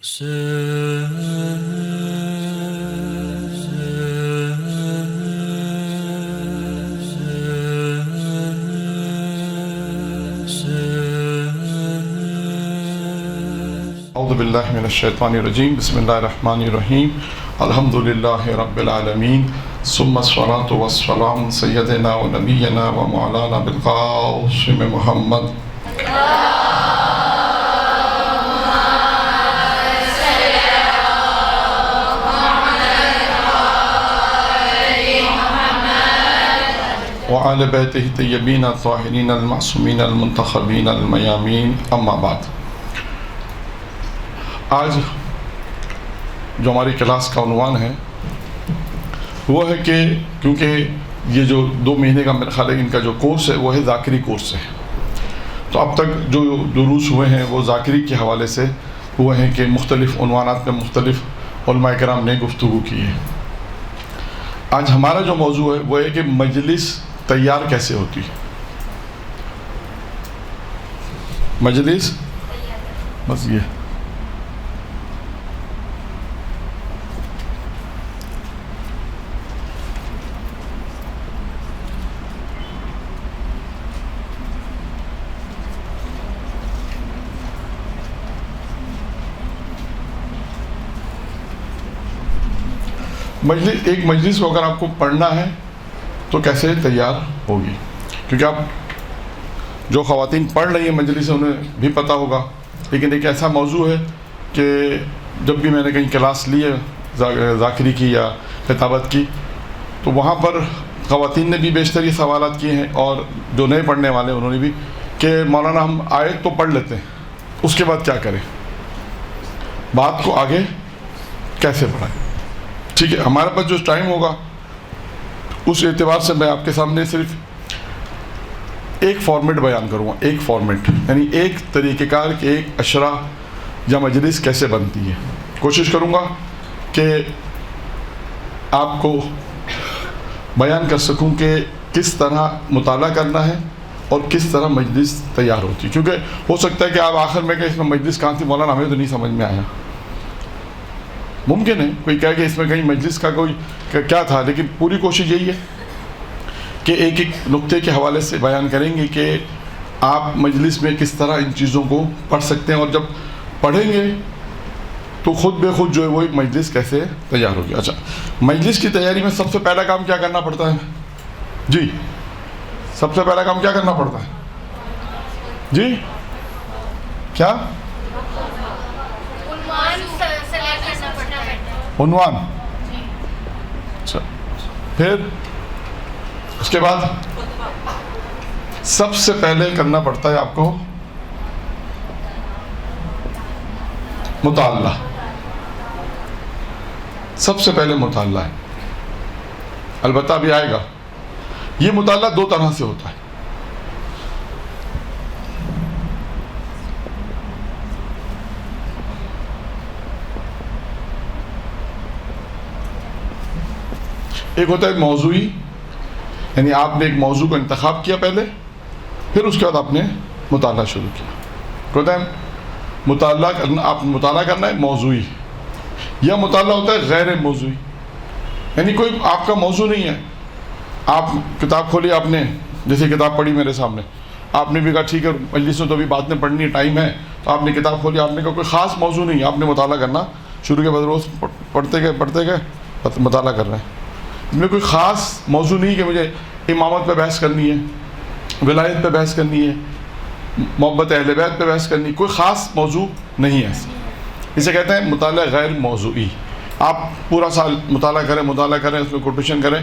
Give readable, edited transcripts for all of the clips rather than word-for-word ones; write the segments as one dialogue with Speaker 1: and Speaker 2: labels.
Speaker 1: اعوذ باللہ من الشیطان الرجیم بسم اللہ الرحمن الرحیم الحمدللہ رب العالمین ثم الصلاة والسلام سیدنا و نبینا و مولانا بالقاسم محمد وعلى بیتہ الطیبین الطاہرین المعصومین المنتخبین المیامین اما بعد۔ آج جو ہماری کلاس کا عنوان ہے وہ ہے کہ کیونکہ یہ جو 2 مہینے کا میرا خیال ہے ان کا جو کورس ہے وہ ہے ذاکری کورس ہے، تو اب تک جو دروس ہوئے ہیں وہ ذاکری کے حوالے سے ہوئے ہیں کہ مختلف عنوانات میں مختلف علماء کرام نے گفتگو کی ہے۔ آج ہمارا جو موضوع ہے وہ ہے کہ مجلس تیار کیسے ہوتی ہے۔ مجلس بس یہ ایک مجلس کو اگر آپ کو پڑھنا ہے تو کیسے تیار ہوگی، کیونکہ آپ جو خواتین پڑھ رہی ہیں مجلس انہیں بھی پتہ ہوگا، لیکن ایک ایسا موضوع ہے کہ جب بھی میں نے کہیں کلاس لی ہے ذاکری کی یا کتابت کی تو وہاں پر خواتین نے بھی بیشتر یہ سوالات کیے ہیں، اور جو نئے پڑھنے والے انہوں نے بھی، کہ مولانا ہم آیت تو پڑھ لیتے ہیں اس کے بعد کیا کریں، بات کو آگے کیسے بڑھائیں۔ ٹھیک ہے، ہمارے پاس جو ٹائم ہوگا اس اعتبار سے میں آپ کے سامنے صرف ایک فارمیٹ بیان کروں گا، ایک فارمیٹ یعنی ایک طریقہ کار کہ ایک اشرا یا مجلس کیسے بنتی ہے۔ کوشش کروں گا کہ آپ کو بیان کر سکوں کہ کس طرح مطالعہ کرنا ہے اور کس طرح مجلس تیار ہوتی ہے، کیونکہ ہو سکتا ہے کہ آپ آخر میں کہ اس میں مجلس کہاں تھی مولانا ہمیں تو نہیں سمجھ میں آیا، ممکن ہے کوئی کہے کہ اس میں کہیں مجلس کا کوئی کیا تھا، لیکن پوری کوشش یہی ہے کہ ایک ایک نقطے کے حوالے سے بیان کریں گے کہ آپ مجلس میں کس طرح ان چیزوں کو پڑھ سکتے ہیں، اور جب پڑھیں گے تو خود بے خود جو ہے وہ ایک مجلس کیسے تیار ہوگی۔ اچھا، مجلس کی تیاری میں سب سے پہلا کام کیا کرنا پڑتا ہے؟ جی سب سے پہلا کام کیا کرنا پڑتا ہے؟ جی کیا؟ عنوان۔ اچھا، پھر اس کے بعد سب سے پہلے کرنا پڑتا ہے آپ کو مطالعہ۔ سب سے پہلے مطالعہ ہے، البتہ ابھی آئے گا۔ یہ مطالعہ 2 طرح سے ہوتا ہے۔ ایک ہوتا ہے موضوعی، یعنی آپ نے ایک موضوع کو انتخاب کیا پہلے، پھر اس کے بعد آپ نے مطالعہ شروع کیا۔ ہوتا ہے مطالعہ کرنا، آپ مطالعہ کرنا ہے موضوعی، یا مطالعہ ہوتا ہے غیر موضوعی، یعنی کوئی آپ کا موضوع نہیں ہے، آپ کتاب کھولی، آپ نے جیسے کتاب پڑھی میرے سامنے، آپ نے بھی کہا ٹھیک ہے مجلس میں تو ابھی بات نہیں پڑھنی ہے، ٹائم ہے، تو آپ نے کتاب کھولی، آپ نے کہا کوئی خاص موضوع نہیں ہے، آپ نے مطالعہ کرنا شروع کیا، بس روز پڑھتے گئے مطالعہ کر رہے ہیں۔ اس میں کوئی خاص موضوع نہیں کہ مجھے امامت پہ بحث کرنی ہے، ولایت پہ بحث کرنی ہے، محبت اہل بیت پہ بحث کرنی ہے، کوئی خاص موضوع نہیں ہے ایسا۔ اسے کہتے ہیں مطالعہ غیر موضوعی۔ آپ پورا سال مطالعہ کریں اس میں کوٹیشن کریں،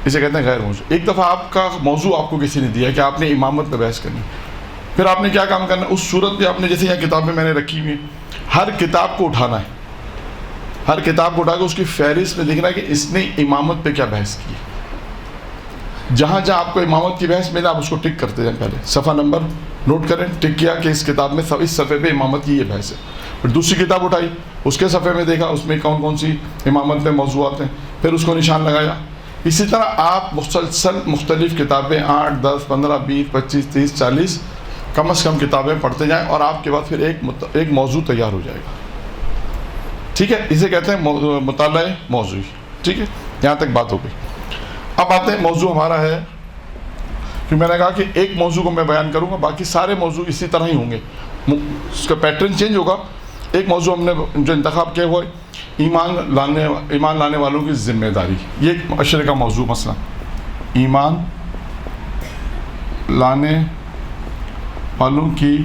Speaker 1: اسے کہتے ہیں غیر موضوع۔ ایک دفعہ آپ کا موضوع آپ کو کسی نے دیا کہ آپ نے امامت پہ بحث کرنی، پھر آپ نے کیا کام کرنا ہے، اس صورت پہ آپ نے جیسے یہاں کتابیں میں نے رکھی ہوئی ہیں، ہر کتاب کو اٹھانا ہے، ہر کتاب کو اٹھا کے اس کی فہرست میں دیکھنا ہے کہ اس نے امامت پہ کیا بحث کی ہے۔ جہاں جہاں آپ کو امامت کی بحث ملا آپ اس کو ٹک کرتے جائیں، پہلے صفحہ نمبر نوٹ کریں، ٹک کیا کہ اس کتاب میں اس صفحے پہ امامت کی یہ بحث ہے، پھر دوسری کتاب اٹھائی، اس کے صفحے میں دیکھا اس میں کون کون سی امامت پہ موضوعات ہیں، پھر اس کو نشان لگایا۔ اسی طرح آپ مسلسل مختلف کتابیں 8 10 15 20 25 30 40 کم از کم کتابیں پڑھتے جائیں، اور آپ کے بعد پھر ایک موضوع تیار ہو جائے گا۔ ٹھیک ہے, اسے کہتے ہیں مطالعہ موضوعی. ٹھیک ہے, یہاں تک بات ہو گئی. اب آتے ہیں, موضوع ہمارا ہے, کہ میں نے کہا کہ ایک موضوع کو میں بیان کروں گا, باقی سارے موضوع اسی طرح ہی ہوں گے, اس کا پیٹرن چینج ہوگا. ایک موضوع ہم نے جو انتخاب کیا ہوا ہے ایمان لانے والوں کی ذمہ داری. یہ ایک معاشرے کا موضوع, مثلا ایمان لانے والوں کی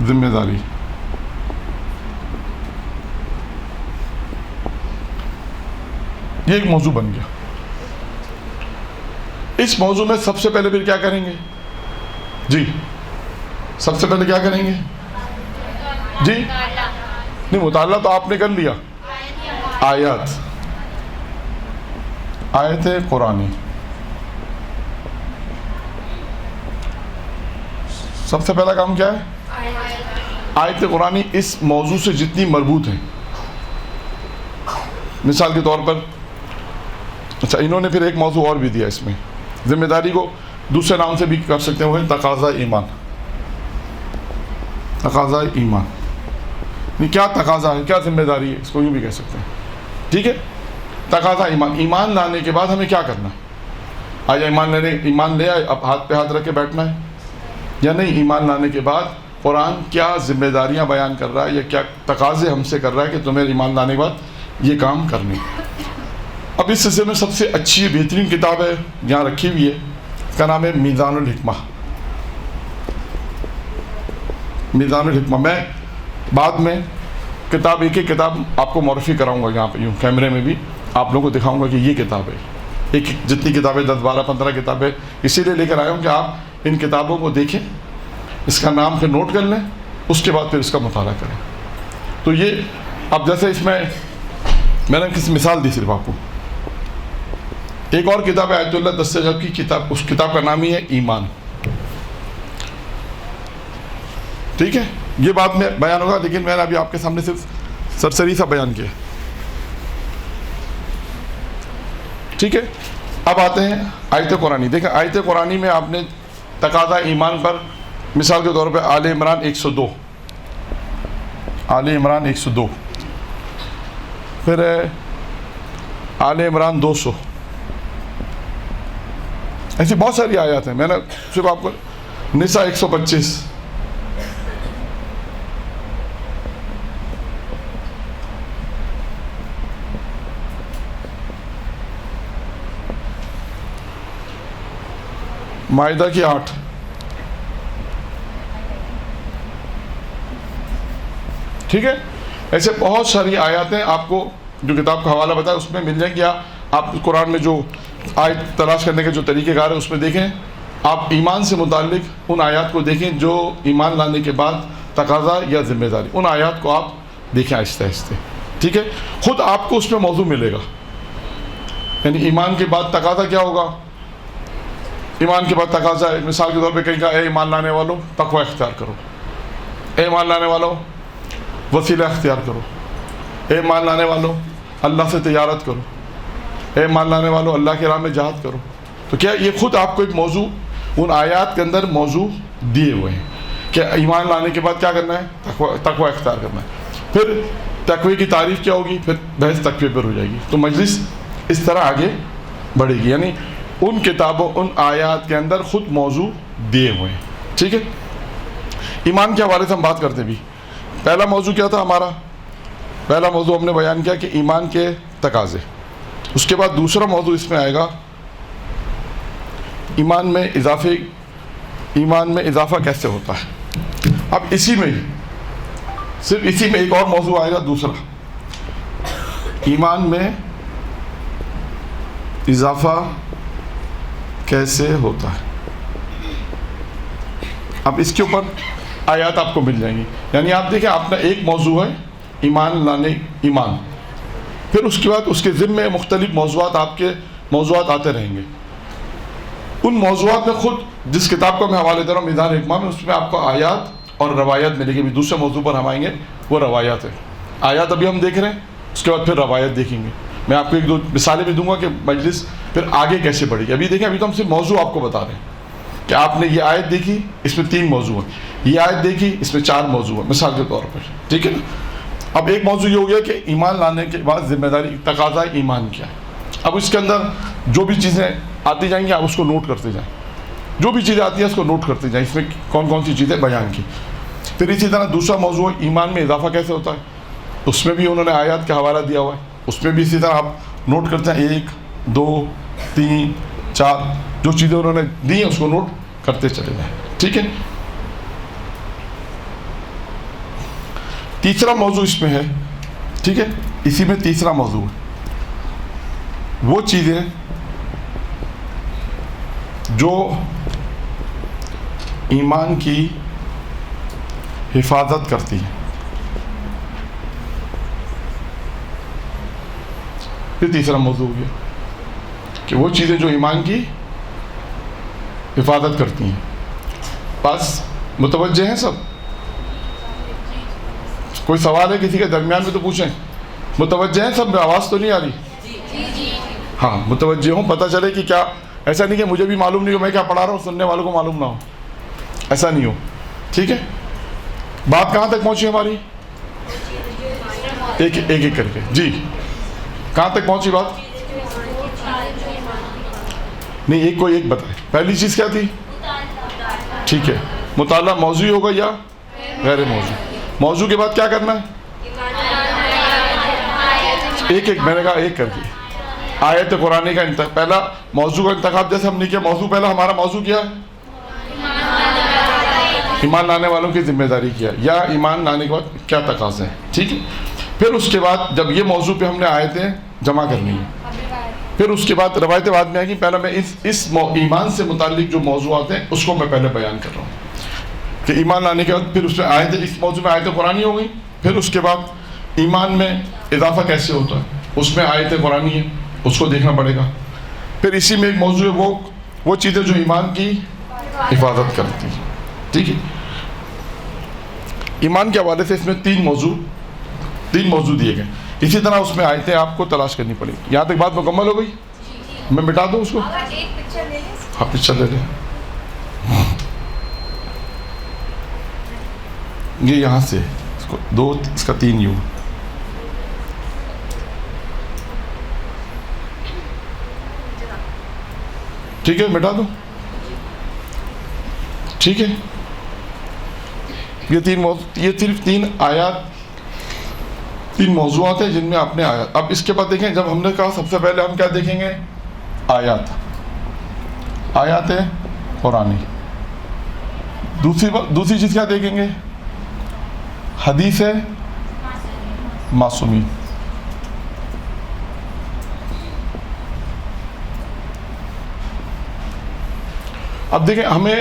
Speaker 1: ذمہ داری. یہ ایک موضوع بن گیا. اس موضوع میں سب سے پہلے پھر کیا کریں گے جی؟ سب سے پہلے کیا کریں گے جی؟ نہیں, مطالعہ تو آپ نے کر لیا. آیت قرآنی. سب سے پہلا کام کیا ہے؟ آیت قرآنی اس موضوع سے جتنی مربوط ہے. مثال کے طور پر, اچھا انہوں نے پھر ایک موضوع اور بھی دیا اس میں, ذمہ داری کو دوسرے نام سے بھی کر سکتے ہیں, وہ ہے تقاضا ایمان. تقاضا ایمان نہیں, کیا تقاضا ہے, کیا ذمہ داری ہے, اس کو یوں بھی کہہ سکتے ہیں. ٹھیک ہے, تقاضا ایمان. ایمان لانے کے بعد ہمیں کیا کرنا ہے؟ آج ایمان لے آئے, اب ہاتھ پہ ہاتھ رکھ کے بیٹھنا ہے یا نہیں؟ ایمان لانے کے بعد قرآن کیا ذمہ داریاں بیان کر رہا ہے, یا کیا تقاضے ہم سے کر رہا ہے کہ تمہیں ایمان لانے کے بعد یہ کام کرنے. اب اس سلسلے میں سب سے اچھی بہترین کتاب ہے, یہاں رکھی ہوئی ہے, اس کا نام ہے میزان الحکمہ. میزان الحکمہ. میں بعد میں کتاب ایک ایک کتاب آپ کو معرفی کراؤں گا, یہاں پہ یوں کیمرے میں بھی آپ لوگوں کو دکھاؤں گا کہ یہ کتاب ہے. ایک جتنی کتابیں 10 12 15 کتابیں اسی لیے لے کر آیا ہوں کہ آپ ان کتابوں کو دیکھیں, اس کا نام پھر نوٹ کر لیں, اس کے بعد پھر اس کا مطالعہ کریں. تو یہ اب جیسے اس میں نے کسی مثال دی صرف آپ کو. ایک اور کتاب ہے آیت اللہ دستگب کی کتاب, اس کتاب کا نام ہی ہے ایمان. ٹھیک ہے, یہ بات میں بیان ہوگا, لیکن میں نے ابھی آپ کے سامنے صرف سرسری سا بیان کیا. ٹھیک ہے, اب آتے ہیں آیت قرآنی. دیکھیں آیت قرآنی میں آپ نے تقاضا ایمان پر مثال کے طور پہ آل عمران 102, آل عمران 102, پھر آل عمران 200, ایسی بہت ساری آیات ہیں. میں نے صرف آپ کو نساء 125, مائدہ کی 8, ٹھیک ہے, ایسے بہت ساری آیات ہیں. آپ کو جو کتاب کا حوالہ بتایا اس میں مل جائیں گے. آپ قرآن میں جو آیت تلاش کرنے کے جو طریقہ کار ہے اس میں دیکھیں. آپ ایمان سے متعلق ان آیات کو دیکھیں جو ایمان لانے کے بعد تقاضا یا ذمہ داری, ان آیات کو آپ دیکھیں آہستہ آہستہ. ٹھیک ہے, خود آپ کو اس میں موضوع ملے گا. یعنی ایمان کے بعد تقاضا کیا ہوگا؟ ایمان کے بعد تقاضا ہے, مثال کے طور پہ کہیں گا اے ایمان لانے والوں تقوی اختیار کرو, اے ایمان لانے والوں وسیلہ اختیار کرو, اے ایمان لانے والوں اللہ سے تجارت کرو, اے ایمان لانے والوں اللہ کی راہ میں جہاد کرو. تو کیا یہ خود آپ کو ایک موضوع ان آیات کے اندر موضوع دیے ہوئے ہیں کہ ایمان لانے کے بعد کیا کرنا ہے؟ تقوی اختیار کرنا ہے. پھر تقوی کی تعریف کیا ہوگی؟ پھر بحث تقوی پر ہو جائے گی. تو مجلس اس طرح آگے بڑھے گی. یعنی ان کتابوں ان آیات کے اندر خود موضوع دیے ہوئے ہیں. ٹھیک ہے, ایمان کے حوالے سے ہم بات کرتے بھی. پہلا موضوع کیا تھا ہمارا؟ پہلا موضوع ہم نے بیان کیا کہ ایمان کے تقاضے. اس کے بعد دوسرا موضوع اس میں آئے گا ایمان میں اضافہ کیسے ہوتا ہے. اب اسی میں صرف اسی میں ایک اور موضوع آئے گا دوسرا, ایمان میں اضافہ کیسے ہوتا ہے. اب اس کے اوپر آیات آپ کو مل جائیں گی. یعنی آپ دیکھیں اپنا ایک موضوع ہے ایمان, پھر اس کے بعد اس کے ذمے مختلف موضوعات آپ کے موضوعات آتے رہیں گے. ان موضوعات میں خود جس کتاب کو میں حوالے دے رہا ہوں میزان الحکمہ میں, اس میں آپ کو آیات اور روایت ملے گی. دوسرے موضوع پر ہم آئیں گے, وہ روایات ہیں. آیات ابھی ہم دیکھ رہے ہیں, اس کے بعد پھر روایت دیکھیں گے. میں آپ کو ایک دو مثالیں بھی دوں گا کہ مجلس پھر آگے کیسے بڑھے گی. ابھی دیکھیں, ابھی تو ہم صرف موضوع آپ کو بتا رہے ہیں کہ آپ نے یہ آیت دیکھی, اس میں 3 موضوع ہیں, یہ آیت دیکھی, اس میں 4 موضوع ہیں, مثال کے طور پر. ٹھیک ہے نا. اب ایک موضوع یہ ہو گیا کہ ایمان لانے کے بعد ذمہ داری تقاضا ایمان کیا ہے. اب اس کے اندر جو بھی چیزیں آتی جائیں گی آپ اس کو نوٹ کرتے جائیں, جو بھی چیزیں آتی ہیں اس کو نوٹ کرتے جائیں, اس میں کون کون سی چیزیں بیان کی. پھر اسی طرح دوسرا موضوع ایمان میں اضافہ کیسے ہوتا ہے, اس میں بھی انہوں نے آیات کا حوالہ دیا ہوا ہے, اس میں بھی اسی طرح آپ نوٹ کرتے ہیں 1 2 3 4 جو چیزیں انہوں نے دی ہیں اس کو نوٹ کرتے چلے جائیں. ٹھیک ہے. تیسرا موضوع اس میں ہے, ٹھیک ہے, اسی میں تیسرا موضوع ہے وہ چیزیں جو ایمان کی حفاظت کرتی ہیں. پھر تیسرا موضوع ہو گیا کہ وہ چیزیں جو ایمان کی حفاظت کرتی ہیں. بس متوجہ ہیں سب؟ کوئی سوال ہے کسی کے درمیان میں تو پوچھیں. متوجہ ہیں سب؟ آواز تو نہیں آ رہی؟ ہاں متوجہ ہوں, پتہ چلے کہ کیا, ایسا نہیں کہ مجھے بھی معلوم نہیں ہو میں کیا پڑھا رہا ہوں سننے والوں کو معلوم نہ ہو, ایسا نہیں ہو. ٹھیک ہے. بات کہاں تک پہنچی ہماری؟ ایک ایک کر کے. جی کہاں تک پہنچی بات؟ نہیں ایک کو ایک بتائے. پہلی چیز کیا تھی؟ ٹھیک ہے. مطالعہ موضوعی ہوگا یا غیر موضوعی؟ موضوع کے بعد کیا کرنا ہے؟ ایک میں نے کہا ایک کر کے. آیت قرآن کا پہلا موضوع کا انتخاب جیسے ہم نے کیا, موضوع پہلا ہمارا موضوع کیا ہے ایمان لانے والوں کی ذمہ داری کیا, یا ایمان لانے کے بعد کیا تقاضے ہیں. ٹھیک ہے. پھر اس کے بعد جب یہ موضوع پہ ہم نے آیتیں جمع کرنی ہے, پھر اس کے بعد روایتیں بعد میں آئیں گی. پہلے میں اس ایمان سے متعلق جو موضوعات ہیں اس کو میں پہلے بیان کر رہا ہوں کہ ایمان لانے کے بعد پھر اس میں آیتیں, اس موضوع میں آیتیں قرآنی ہو گئی. پھر اس کے بعد ایمان میں اضافہ کیسے ہوتا ہے, اس میں آیتیں قرآنی ہیں, اس کو دیکھنا پڑے گا. پھر اسی میں ایک موضوع ہے وہ چیزیں جو ایمان کی حفاظت کرتی ہیں. ٹھیک ہے. ایمان کے حوالے سے اس میں تین موضوع دیے گئے. اسی طرح اس میں آیتیں آپ کو تلاش کرنی پڑے گی. یہاں تک بات مکمل ہو گئی؟ میں مٹا دوں اس کو؟ ہاں پکچر لے لیں. یہ یہاں سے اس کو 2 اس کا 3 یوں. ٹھیک ہے مٹا دوں. ٹھیک ہے. یہ صرف 3 آیات 3 موضوعات ہیں جن میں آپ نے آیات. اب اس کے بعد دیکھیں, جب ہم نے کہا سب سے پہلے ہم کیا دیکھیں گے؟ آیات قرآنی. دوسری چیز کیا دیکھیں گے؟ حدیث معصومین. اب دیکھیں ہمیں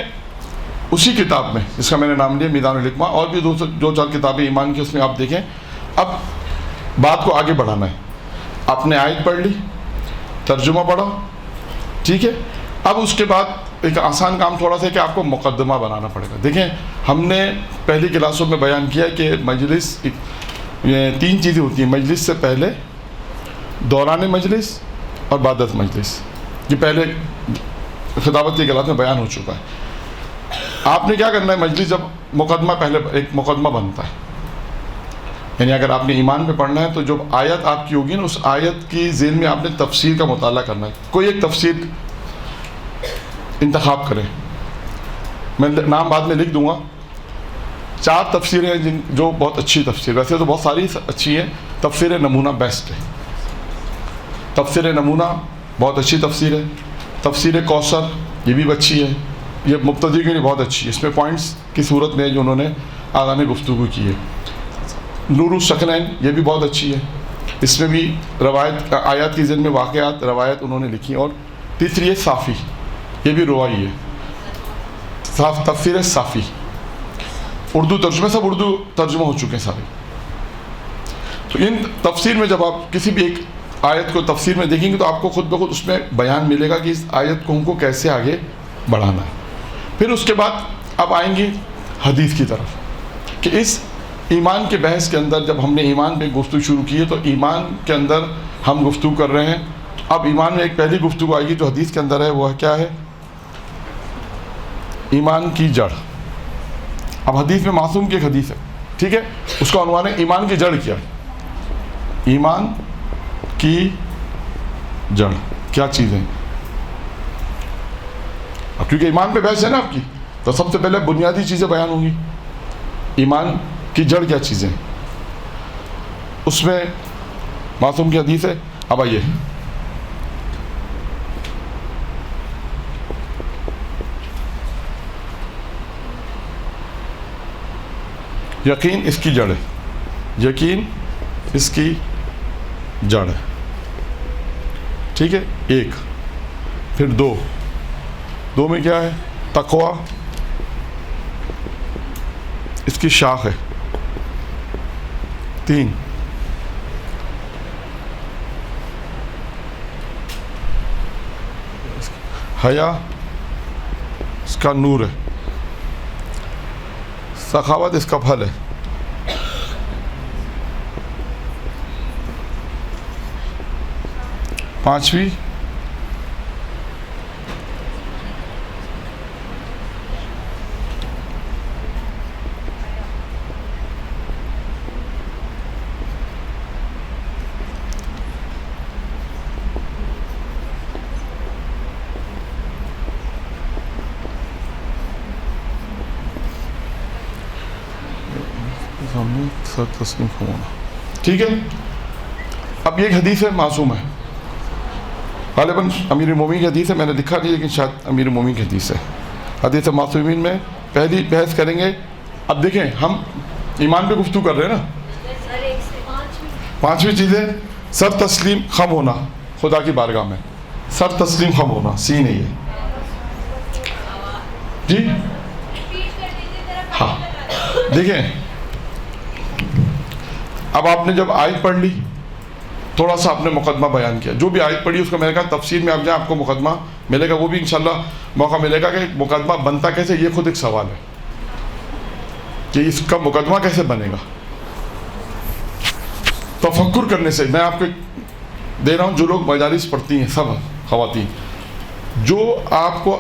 Speaker 1: اسی کتاب میں جس کا میں نے نام لیا میزان الحکمہ, اور بھی 2-4 کتابیں ایمان کی, اس میں آپ دیکھیں. اب بات کو آگے بڑھانا ہے. آپ نے آیت پڑھ لی, ترجمہ پڑھا, ٹھیک ہے. اب اس کے بعد ایک آسان کام تھوڑا سا کہ آپ کو مقدمہ بنانا پڑے گا. دیکھیں ہم نے پہلی کلاسوں میں بیان کیا کہ مجلس 3 چیزیں ہوتی ہیں. مجلس سے پہلے, دوران مجلس اور بعد از مجلس. یہ پہلے خطابت کی کلاس میں بیان ہو چکا ہے. آپ نے کیا کرنا ہے؟ مجلس جب مقدمہ, پہلے ایک مقدمہ بنتا ہے, یعنی اگر آپ نے ایمان پہ پڑھنا ہے تو جو آیت آپ کی ہوگی نا, اس آیت کی ذیل میں آپ نے تفسیر کا مطالعہ کرنا ہے. کوئی ایک تفسیر انتخاب کریں. میں نام بعد میں لکھ دوں گا. 4 تفسیریں ہیں جو بہت اچھی تفسیر, ویسے تو بہت ساری اچھی ہیں. تفسیر نمونہ بیسٹ ہے. تفسیر نمونہ بہت اچھی تفسیر ہے. تفسیر کوثر یہ بھی اچھی ہے, یہ مبتدی کے لیے بہت اچھی ہے. اس میں پوائنٹس کی صورت میں جو انہوں نے آغاز گفتگو کی ہے. نور الثقلین یہ بھی بہت اچھی ہے. اس میں بھی روایت, آیات کی ذیل میں واقعات, روایت انہوں نے لکھی. اور تیسری ہے صافی, یہ بھی روائی ہے. تفسیر صافی اردو ترجمے, سب اردو ترجمہ ہو چکے ہیں سارے. تو ان تفسیر میں جب آپ کسی بھی ایک آیت کو تفسیر میں دیکھیں گے تو آپ کو خود بخود اس میں بیان ملے گا کہ اس آیت کو ہم کو کیسے آگے بڑھانا ہے. پھر اس کے بعد اب آئیں گے حدیث کی طرف کہ اس ایمان کے بحث کے اندر جب ہم نے ایمان پہ گفتگو شروع کی ہے تو ایمان کے اندر ہم گفتگو کر رہے ہیں. اب ایمان میں ایک پہلی گفتگو آئے گی جو حدیث کے اندر ہے, وہ کیا ہے؟ ایمان کی جڑ. اب حدیث میں معصوم کی ایک حدیث ہے ٹھیک ہے. اس کا عنوان ہے ایمان کی جڑ کیا. ایمان کی جڑ کیا چیز ہے. اب کیونکہ ایمان پہ بحث ہے نا آپ کی, تو سب سے پہلے بنیادی چیزیں بیان ہوں گی. ایمان کی جڑ کیا چیزیں, اس میں معصوم کی حدیث ہے. اب آئیے یقین اس کی جڑ ہے. یقین اس کی جڑ ہے. ٹھیک ہے. ایک, پھر دو میں کیا ہے, تقویٰ اس کی شاخ ہے. 3 حیا اس کا نور ہے. سخاوت اس کا پھل ہے. 5ویں سر تسلیم ہونا. ٹھیک ہے. اب یہ ایک حدیث ہے, معصوم ہے, غالباً امیر المومنین کی حدیث ہے, میں نے لکھا نہیں لیکن شاید امیر المومنین کی حدیث ہے. حدیث معصومین میں پہلی بحث کریں گے. اب دیکھیں ہم ایمان پہ گفتگو کر رہے ہیں نا. 5ویں چیز ہے سر تسلیم خم ہونا خدا کی بارگاہ میں. سر تسلیم خم ہونا, سی نہیں ہے جی. ہاں دیکھیں, اب آپ نے جب آیت پڑھ لی, تھوڑا سا آپ نے مقدمہ بیان کیا. جو بھی آیت پڑھی اس کو میں نے کہا تفسیر میں آپ جائیں, آپ کو مقدمہ ملے گا. وہ بھی انشاءاللہ موقع ملے گا کہ مقدمہ بنتا کیسے, یہ خود ایک سوال ہے کہ اس کا مقدمہ کیسے بنے گا. تفکر کرنے سے میں آپ کو دے رہا ہوں, جو لوگ مجالس پڑھتی ہیں سب خواتین, جو آپ کو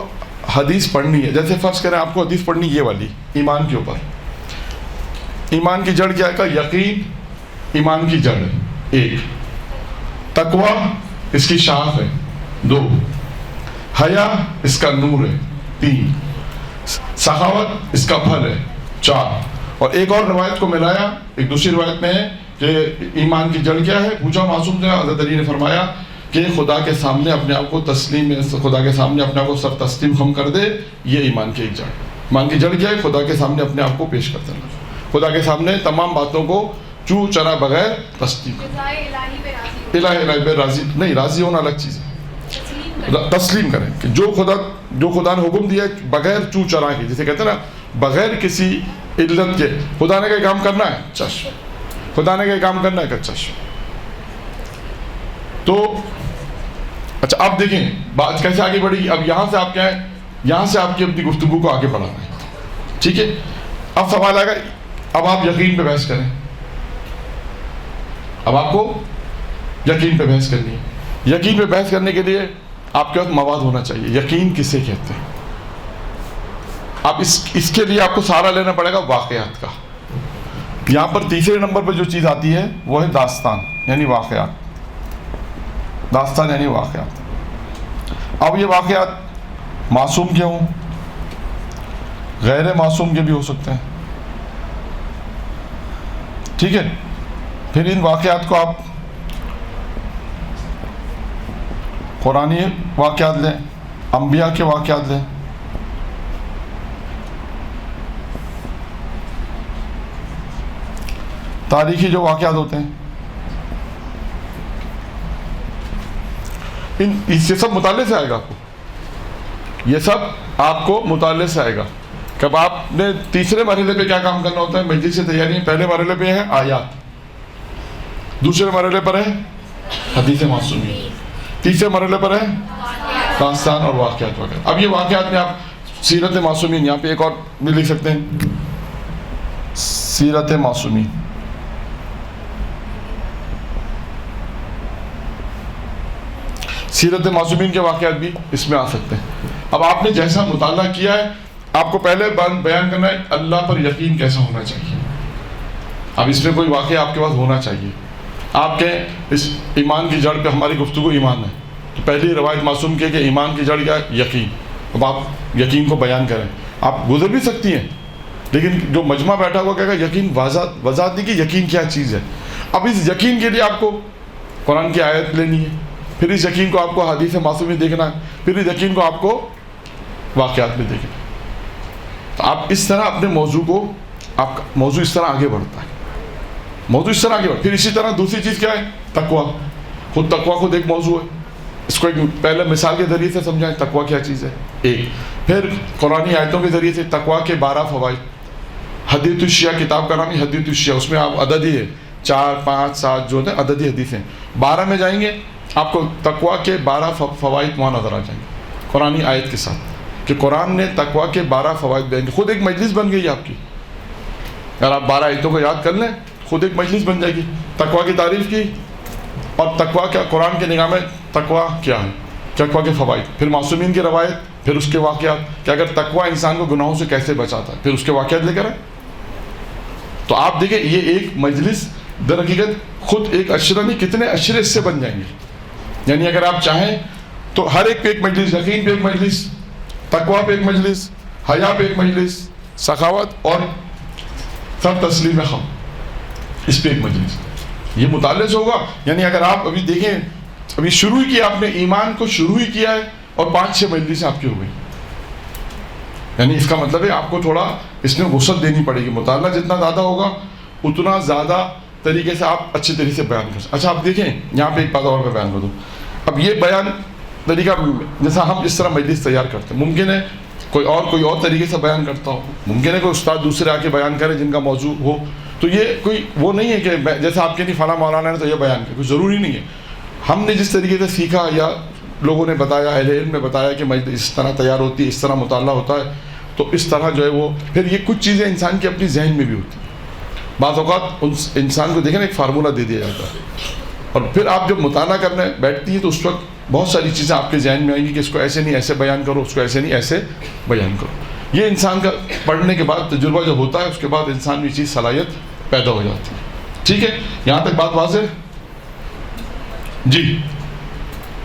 Speaker 1: حدیث پڑھنی ہے, جیسے فرض کریں آپ کو حدیث پڑھنی یہ والی ایمان کے اوپر. ایمان کی جڑ کیا ہے کا یقین ایمان کی جڑ ہے. 1 تقویٰ اس کی شاخ ہے. 2 حیا اس کا نور ہے. 3 سخاوت اس کا پھل ہے. 4 اور ایک اور روایت کو ملایا, ایک دوسری روایت میں ہے کہ ایمان کی جڑ کیا ہے. پوچھا معصوم سے, حضرت علی نے فرمایا کہ خدا کے سامنے اپنے آپ کو تسلیم, خدا کے سامنے اپنے آپ کو سر تسلیم خم کر دے, یہ ایمان کی ایک جڑ. ایمان کی جڑ کیا ہے, خدا کے سامنے اپنے آپ کو پیش کر دینا, خدا کے سامنے تمام باتوں کو چو چرا بغیر تسلیم کرنا. الہی پہ راضی نہیں, راضی ہونا الگ چیز ہے. تسلیم کریں کہ جو خدا نے حکم دیا ہے بغیر چو چرا کے, جسے کہتے ہیں نا بغیر کسی علت کے, خدا نے کہا کام کرنا ہے چشم, خدا نے کہا کام کرنا ہے کہ چشم. تو اچھا اب دیکھیں بات کیسے آگے بڑھے گی. اب یہاں سے آپ کیا ہے, یہاں سے آپ کی اپنی گفتگو کو آگے بڑھانا ہے. ٹھیک ہے. اب سوال آئے گا, اب آپ یقین پہ بحث کریں. اب آپ کو یقین پہ بحث کرنی ہے. یقین پہ بحث کرنے کے لیے آپ کے پاس مواد ہونا چاہیے. یقین کسے کہتے ہیں, آپ اس کے لیے آپ کو سہارا لینا پڑے گا واقعات کا. یہاں پر تیسرے نمبر پر جو چیز آتی ہے وہ ہے داستان یعنی واقعات. داستان یعنی واقعات. اب یہ واقعات معصوم کے ہوں, غیر معصوم کے بھی ہو سکتے ہیں. ٹھیک ہے. پھر ان واقعات کو آپ قرآنی واقعات لیں, انبیاء کے واقعات لیں, تاریخی جو واقعات ہوتے ہیں, اس سے سب مطالعے سے آئے گا آپ کو. یہ سب آپ کو مطالعے سے آئے گا. کب آپ نے تیسرے مرحلے پہ کیا کام کرنا ہوتا ہے مجلس سے تیاری میں, پہلے مرحلے پہ ہے آیات, دوسرے مرحلے پر ہے حدیث معصومی, تیسرے مرحلے پر ہے داستان اور واقعات وغیرہ. اب یہ واقعات میں آپ سیرت معصومین, یہاں پہ ایک اور بھی لکھ سکتے ہیں سیرت معصومین. سیرت معصومین کے واقعات بھی اس میں آ سکتے ہیں. اب آپ نے جیسا مطالعہ کیا ہے, آپ کو پہلے بیان کرنا ہے اللہ پر یقین کیسا ہونا چاہیے. اب اس میں کوئی واقعہ آپ کے پاس ہونا چاہیے. آپ کہیں اس ایمان کی جڑ پہ ہماری گفتگو ایمان ہے, تو پہلی روایت معصوم کہ ایمان کی جڑ کیا ہے؟ یقین. اب آپ یقین کو بیان کریں, آپ گزر بھی سکتی ہیں, لیکن جو مجمع بیٹھا ہوا کہے گا یقین وضاحت نہیں کہ یقین کیا چیز ہے. اب اس یقین کے لیے آپ کو قرآن کی آیت لینی ہے, پھر اس یقین کو آپ کو حدیث معصوم میں دیکھنا ہے, پھر اس یقین کو آپ کو واقعات میں دیکھنا ہے. تو آپ اس طرح اپنے موضوع کو, آپ کا موضوع اس طرح آگے بڑھتا ہے, موضوع اس طرح آگے بڑھتا ہے. پھر اسی طرح دوسری چیز کیا ہے؟ تقویٰ. خود تقویٰ خود ایک موضوع ہے, اس کو ایک پہلے مثال کے ذریعے سے سمجھائیں تقویٰ کیا چیز ہے ایک. پھر قرآنی آیتوں کے ذریعے سے تقویٰ کے 12 فوائد. حدیث الشیعہ کتاب کا نام ہے حدیث الشیعہ, اس میں آپ عددی ہے 4 5 7 جو ہے عددی حدیثیں. 12 میں جائیں گے آپ کو تقویٰ کے 12 فوائد وہاں نظر آ جائیں گے قرآنی آیت کے ساتھ, کہ قرآن نے تقویٰ کے 12 فوائد بیان کیے. خود ایک مجلس بن گئی آپ کی, اگر آپ 12 آیتوں کو یاد کر لیں خود ایک مجلس بن جائے گی. تقویٰ کی تعریف کی, اور تقویٰ کیا قرآن کے نگاہ میں تقویٰ کیا ہے, تقویٰ کے فوائد, پھر معصومین کی روایت, پھر اس کے واقعات کہ اگر تقویٰ انسان کو گناہوں سے کیسے بچاتا ہے, پھر اس کے واقعات لے کر آئے. تو آپ دیکھیں یہ ایک مجلس در حقیقت خود ایک اشرہ نہیں کتنے اشرے اس سے بن جائیں گے. یعنی اگر آپ چاہیں تو ہر ایک پہ ایک مجلس, یقین پہ ایک مجلس, تقویٰ پہ ایک مجلس, حیا پہ ایک مجلس, سخاوت اور سب تسلیم خم, اس پہ ایک مجلس. یہ مطالعے سے ہوگا. یعنی اگر آپ ابھی دیکھیں, ابھی شروع ہی کیا آپ نے, ایمان کو شروع ہی کیا ہے اور 5-6 مجلسیں آپ کی ہو گئی. یعنی اس کا مطلب ہے آپ کو تھوڑا اس میں وسعت دینی پڑے گی. مطالعہ جتنا زیادہ ہوگا اتنا زیادہ طریقے سے آپ اچھے طریقے سے بیان کر سکتے. اچھا آپ دیکھیں یہاں پہ ایک بات اور میں بیان کر دوں. اب یہ بیان طریقہ جیسا ہم اس طرح مجلس تیار کرتے ہیں, ممکن ہے کوئی اور طریقے سے بیان کرتا ہو, ممکن ہے کوئی استاد دوسرے آ کے بیان کرے جن کا موضوع ہو. تو یہ کوئی وہ نہیں ہے کہ جیسا آپ کے نہیں فلاں مولانا نے تو یہ بیان کیا, کوئی ضروری نہیں ہے. ہم نے جس طریقے سے سیکھا یا لوگوں نے بتایا, اہل علم نے بتایا کہ مجلس اس طرح تیار ہوتی ہے, اس طرح مطالعہ ہوتا ہے, تو اس طرح جو ہے وہ پھر یہ کچھ چیزیں انسان کی اپنی ذہن میں بھی ہوتی ہیں. بعض اوقات انسان کو دیکھیں ایک فارمولہ دے دیا جاتا ہے, اور پھر آپ جب مطالعہ کرنے بیٹھتی ہیں تو اس وقت بہت ساری چیزیں آپ کے ذہن میں آئیں گی کہ اس کو ایسے نہیں ایسے بیان کرو, اس کو ایسے نہیں ایسے بیان کرو. یہ انسان کا پڑھنے کے بعد تجربہ جب ہوتا ہے اس کے بعد انسان میں چیز صلاحیت پیدا ہو جاتی ہے. ٹھیک ہے, یہاں تک بات واضح؟ جی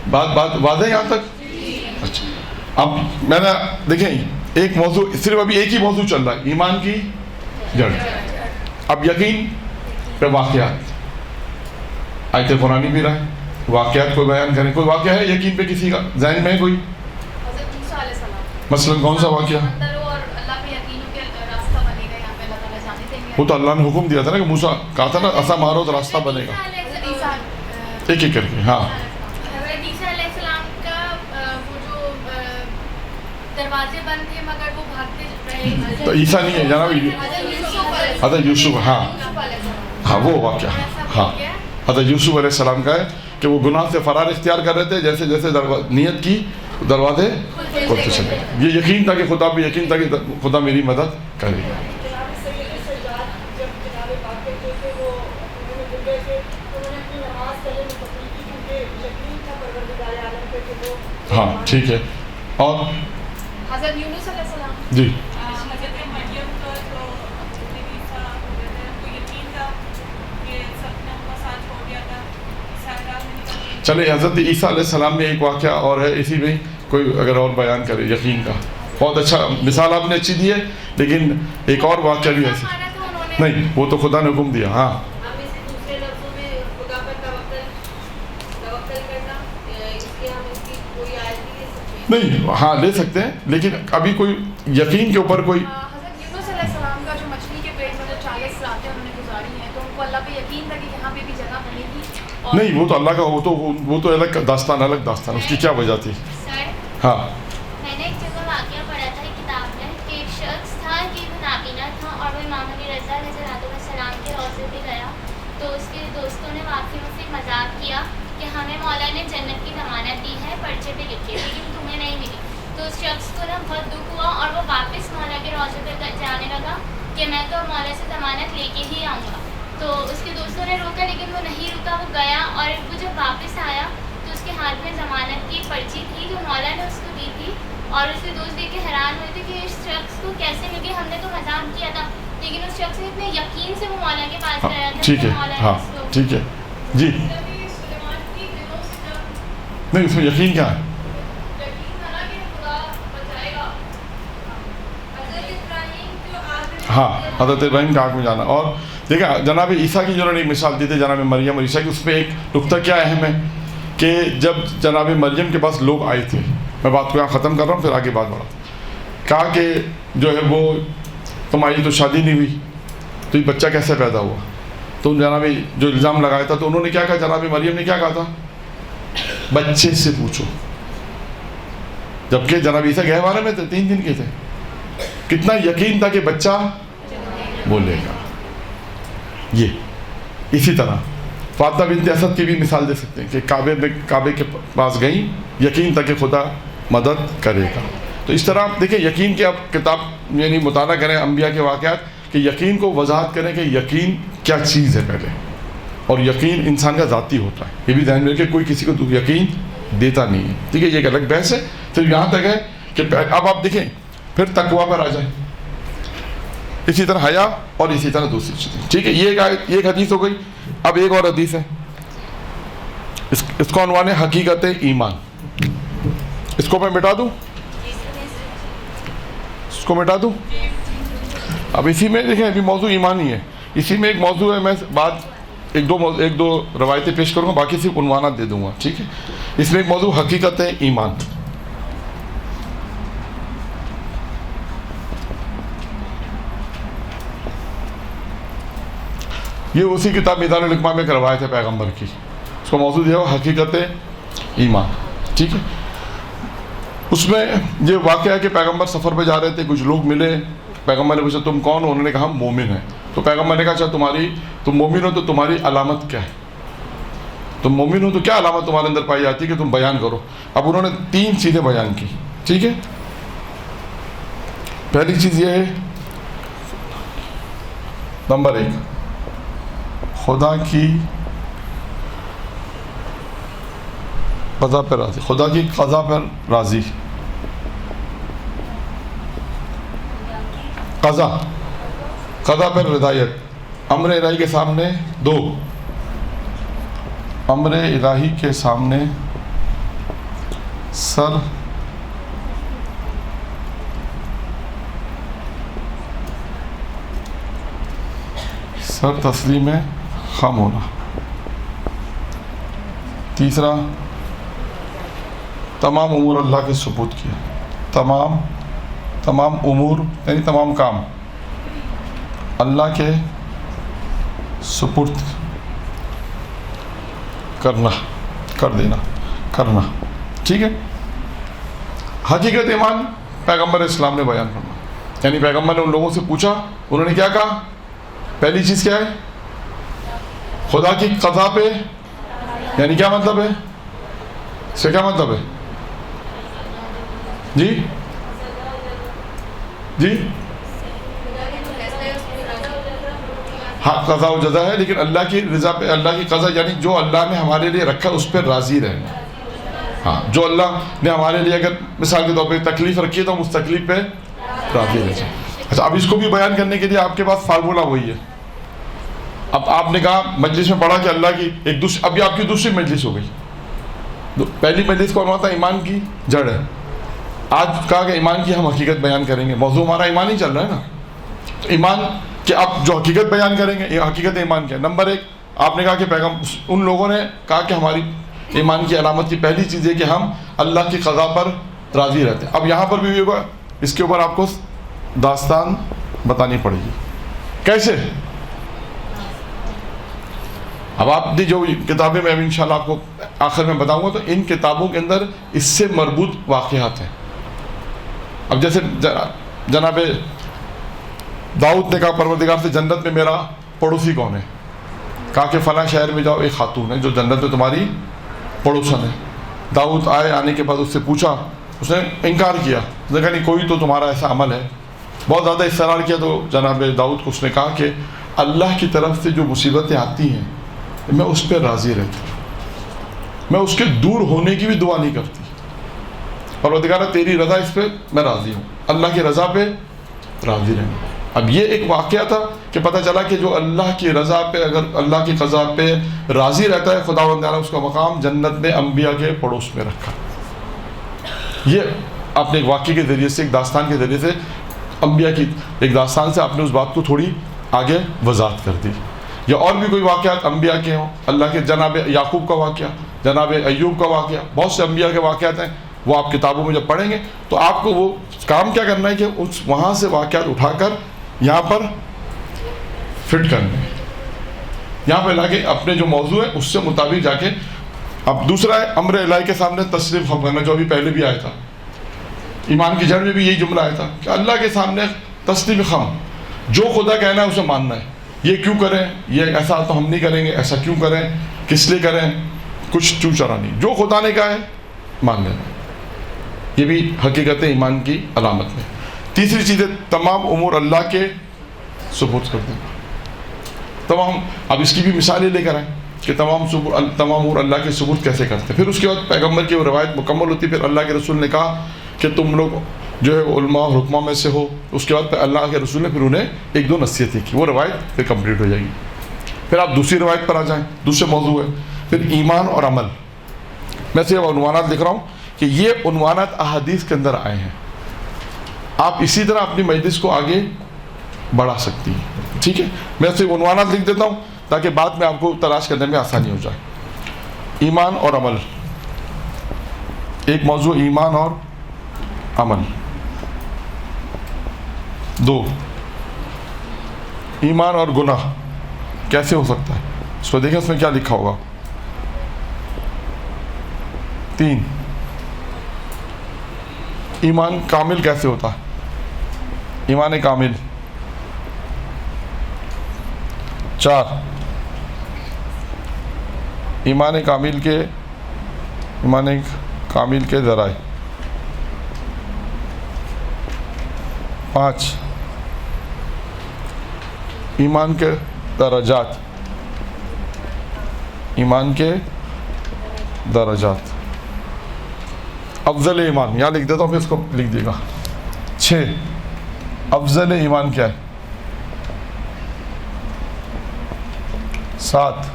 Speaker 1: بات واضح یہاں تک؟ اچھا اب میں نے دیکھیں ایک موضوع, صرف ابھی ایک ہی موضوع چل رہا ہے, ایمان کی جڑ. اب یقین پہ واقعات, آیت قرآنی بھی رہا ہے, واقعات کو بیان کریں. کوئی واقعہ ہے یقین پہ کسی کا ذہن میں کوئی؟ مثلا کون سا واقعہ؟ وہ تو اللہ نے حکم دیا تھا نا کہ موسیٰ کہا تھا نا ایسا مارو تو راستہ بنے گا, ایک ایک کر کے. ہاں تو عیسیٰ نہیں ہے جناب, حضرت یوسف. ہاں وہ واقعہ, ہاں حضرت یوسف علیہ السلام کا ہے کہ وہ گناہ سے فرار اختیار کر رہے تھے, جیسے جیسے نیت کی دروازے کھلتے چلے. یہ یقین تھا کہ خدا پہ یقین تھا کہ خدا میری مدد کرے گا. ہاں ٹھیک ہے. اور
Speaker 2: حضرت یونس علیہ السلام
Speaker 1: جی چلے. حضرت عیسیٰ علیہ السلام میں ایک واقعہ اور ہے, اسی میں کوئی اگر اور بیان کرے یقین کا. بہت اچھا مثال آپ نے اچھی دی ہے, لیکن ایک اور واقعہ بھی ایسے نہیں, وہ تو خدا نے حکم دیا. ہاں نہیں, ہاں لے سکتے ہیں, لیکن ابھی کوئی یقین کے اوپر کوئی.
Speaker 2: حضرت یونس علیہ السلام کا جو مچھلی کے پیٹ میں جو 40 راتیں انہوں نے گزاری ہیں, تو ان کو اللہ پہ یقین تھا کہ یہاں پہ بھی جگہ بنے گی.
Speaker 1: نہیں وہ تو اللہ کا, وہ تو الگ داستان, الگ داستان, اس کی کیا وجہ تھی؟ ہاں
Speaker 3: میں نے ایک جگہ واقعہ پڑھا تھا کتاب میں کہ ایک شخص تھا کہ وہ نابینا تھا, اور وہ امام علی رضا علیہ السلام کے روضے پہ گیا, تو اس کے دوستوں نے واقعی اس سے مذاق کیا کہ ہمیں مولا نے جنت کی ضمانت دی ہے پرچے پہ لکھ کے, لیکن تمہیں نہیں ملی. تو اس شخص کو نا بہت دکھ ہوا, اور وہ واپس مولا کے روضے پہ جانے لگا کہ میں تو مولا سے ضمانت لے کے ہی آؤں گا. تو اس کے دوستوں نے روکا, لیکن وہ نہیں رکا, وہ گیا, اور وہ جب واپس آیا تو اس کے ہاتھ میں ضمانت کی پرچی تھی جو مولا نے اس کو دی تھی, اور اس کے دوست دیکھ کے حیران ہوئے تھے کہ اس شخص کو کیسے ملی, ہم نے تو مذاق کیا تھا. لیکن اس شخص نے اتنے یقین سے وہ مولا کے پاس
Speaker 1: ہاں
Speaker 3: گیا تھا
Speaker 1: ٹھیک ہے,
Speaker 3: کہ مولا
Speaker 1: ہاں
Speaker 3: اس کو
Speaker 1: ٹھیک ہے جی. نہیں اس میں یقین کیا ہے؟ ہاں حضرت ابراہیم کا آگ میں جانا. اور دیکھا جناب عیسیٰ کی جنہوں نے ایک مثال دی تھی جناب مریم اور عیسیٰ کی, اس میں ایک نقطہ کیا اہم ہے کہ جب جناب مریم کے پاس لوگ آئے تھے, میں بات کو یہاں ختم کر رہا ہوں پھر آگے بات بڑھا, کہا کہ جو ہے وہ تمہاری تو شادی نہیں ہوئی تو یہ بچہ کیسے پیدا ہوا, تو جناب جو الزام لگایا تھا تو انہوں نے کیا کہا, جناب مریم نے کیا کہا تھا, بچے سے پوچھو. جبکہ جناب عیسیٰ گہوارے میں تھے, 3 دن کے تھے, کتنا یقین تھا کہ بچہ بولے گا. یہ اسی طرح فاطمہ بنت اسد کی بھی مثال دے سکتے ہیں کہ کعبے کے پاس گئیں, یقین تھا کہ خدا مدد کرے گا. تو اس طرح آپ دیکھیں یقین کی آپ کتاب یعنی مطالعہ کریں انبیاء کے واقعات, کہ یقین کو وضاحت کریں کہ یقین کیا چیز ہے پہلے, اور یقین انسان کا ذاتی ہوتا ہے. یہ بھی ذہن میں رکھیں کوئی کسی کو یقین دیتا نہیں ہے, ٹھیک ہے, یہ ایک الگ بحث ہے. پھر یہاں تک ہے کہ اب آپ دیکھیں پھر تقویٰ پر آ جائیں, اسی طرح حیا اور اسی طرح دوسری چیزیں, ٹھیک ہے. یہ ایک حدیث ہو گئی. اب ایک اور حدیث ہے, اس کو عنوان ہے حقیقت ایمان. اس کو میں مٹا دوں, اس کو مٹا دوں. اب اسی میں دیکھیں ابھی موضوع ایمان ہی ہے, اسی میں ایک موضوع ہے, میں بات ایک دو روایتیں پیش کروں گا, باقی صرف عنوانات دے دوں گا, ٹھیک ہے. اس میں ایک موضوع حقیقت ایمان. یہ اسی کتاب میدان الحکمہ میں ایک روایت ہے پیغمبر کی, اس کا موضوع یہ ہے حقیقت ایمان, ٹھیک ہے. اس میں یہ واقعہ ہے کہ پیغمبر سفر پہ جا رہے تھے, کچھ لوگ ملے, پیغمبر نے پوچھا تم کون ہو, انہوں نے کہا ہم مومن ہیں. تو پیغمبر نے کہا اچھا تم مومن ہو تو تمہاری علامت کیا ہے, تم مومن ہو تو کیا علامت تمہارے اندر پائی جاتی ہے کہ تم بیان کرو. اب انہوں نے 3 چیزیں بیان کی, ٹھیک ہے. پہلی چیز یہ ہے, نمبر 1 خدا کی قضا پر راضی, خدا کی قضا پر راضی. قضا پر رضایت. امر الہی کے سامنے 2, امر الہی کے سامنے سر تسلیم خم ہونا. تیسرا تمام امور اللہ کے سپرد کیا, تمام امور یعنی تمام کام اللہ کے سپرد کرنا, ٹھیک ہے. حقیقت ایمان پیغمبر اسلام نے بیان کرنا, یعنی پیغمبر نے ان لوگوں سے پوچھا, انہوں نے کیا کہا, پہلی چیز کیا ہے, خدا کی قضا پہ, یعنی کیا مطلب ہے, اس سے کیا مطلب ہے, جی ہاں قضا و جزا ہے, لیکن اللہ کی رضا پہ, اللہ کی قضا یعنی جو اللہ نے ہمارے لیے رکھا اس پہ راضی رہنا. ہاں جو اللہ نے ہمارے لیے اگر مثال کے طور پہ تکلیف رکھی ہے تو ہم اس تکلیف پہ راضی رہ جائیں. اچھا اب اس کو بھی بیان کرنے کے لیے آپ کے پاس فارمولہ وہی ہے. اب آپ نے کہا مجلس میں پڑھا کہ اللہ کی اب یہ آپ کی دوسری مجلس ہو گئی. پہلی مجلس کو عنوان تھا ایمان کی جڑ ہے, آج کہا کہ ایمان کی ہم حقیقت بیان کریں گے. موضوع ہمارا ایمان ہی چل رہا ہے نا, تو ایمان کہ آپ جو حقیقت بیان کریں گے, یہ حقیقت ایمان کیا ہے. نمبر 1 آپ نے کہا کہ ان لوگوں نے کہا کہ ہماری ایمان کی علامت کی پہلی چیز ہے کہ ہم اللہ کی قضا پر راضی رہتے ہیں. اب یہاں پر بھی ہوگا, اس کے اوپر آپ کو داستان بتانی پڑے گی. کیسے؟ اب آپ دی جو کتابیں میں انشاءاللہ آپ کو آخر میں بتاؤں گا, تو ان کتابوں کے اندر اس سے مربوط واقعات ہیں. اب جیسے جناب داؤد نے کہا پروردگار سے جنت میں میرا پڑوسی کون ہے, کہا کہ فلاں شہر میں جاؤ, ایک خاتون ہے جو جنت میں تمہاری پڑوسن ہے. داؤد آنے کے بعد اس سے پوچھا, اس نے انکار کیا, اس نے کہا نہیں کوئی تو تمہارا ایسا عمل ہے. بہت زیادہ اصرار کیا تو جناب داؤد کو اس نے کہا کہ اللہ کی طرف سے جو مصیبتیں آتی ہیں میں اس پہ راضی رہتی ہوں, میں اس کے دور ہونے کی بھی دعا نہیں کرتی. پروردگار تیری رضا اس پہ میں راضی ہوں, اللہ کی رضا پہ راضی رہنا. اب یہ ایک واقعہ تھا کہ پتہ چلا کہ جو اللہ کی رضا پہ، اگر اللہ کی قضا پہ راضی رہتا ہے، خداوند نے اس کا مقام جنت میں انبیاء کے پڑوس میں رکھا. یہ آپ نے ایک واقعے کے ذریعے سے، ایک داستان کے ذریعے سے، انبیاء کی ایک داستان سے آپ نے اس بات کو تھوڑی آگے وضاحت کر دی. یا اور بھی کوئی واقعات انبیاء کے ہوں، اللہ کے جناب یعقوب کا واقعہ، جناب ایوب کا واقعہ، بہت سے انبیاء کے واقعات ہیں، وہ آپ کتابوں میں جب پڑھیں گے تو آپ کو وہ کام کیا کرنا ہے کہ اس وہاں سے واقعات اٹھا کر یہاں پر فٹ کرنے ہیں، یہاں پہ لا کے اپنے جو موضوع ہے اس سے مطابق جا کے. اب دوسرا ہے امر الہی کے سامنے تسلیم خم کرنا، جو ابھی پہلے بھی آیا تھا. ایمان کی جڑ میں بھی یہی جملہ آیا تھا کہ اللہ کے سامنے تسلیم خم، جو خدا کہنا ہے اسے ماننا ہے. یہ کیوں کریں، یہ ایسا تو ہم نہیں کریں گے، ایسا کیوں کریں، کس لیے کریں، کچھ چو چرا نہیں، جو خدا نے کہا ہے مان لینا. یہ بھی حقیقت ایمان کی علامت میں. تیسری چیز ہے تمام امور اللہ کے ثبوت کر دینا. تمام، اب اس کی بھی مثالیں لے کر آئیں کہ تمام امور اللہ کے ثبوت کیسے کرتے ہیں. پھر اس کے بعد پیغمبر کی وہ روایت مکمل ہوتی. پھر اللہ کے رسول نے کہا کہ تم لوگ جو ہے علماء اور حکماء میں سے ہو. اس کے بعد اللہ کے رسول نے پھر انہیں ایک دو نصیحتیں کی، وہ روایت پھر کمپلیٹ ہو جائے گی. پھر آپ دوسری روایت پر آ جائیں، دوسرے موضوع ہے پھر ایمان اور عمل. میں صرف عنوانات لکھ رہا ہوں کہ یہ عنوانات احادیث کے اندر آئے ہیں. آپ اسی طرح اپنی مجلس کو آگے بڑھا سکتی ہیں. ٹھیک ہے، میں صرف عنوانات لکھ دیتا ہوں تاکہ بعد میں آپ کو تلاش کرنے میں آسانی ہو جائے. ایمان اور عمل، ایک موضوع ایمان اور عمل. دو، ایمان اور گناہ کیسے ہو سکتا ہے، اس کو دیکھیں اس میں کیا لکھا ہوگا. تین، ایمان کامل کیسے ہوتا ہے، ایمان کامل. چار، ایمان کامل کے ذرائع. پانچ، ایمان کے درجات. افضل ایمان، یہاں لکھ دیتا ہوں پھر اس کو لکھ دیے گا. 6، افضل ایمان کیا ہے. 7،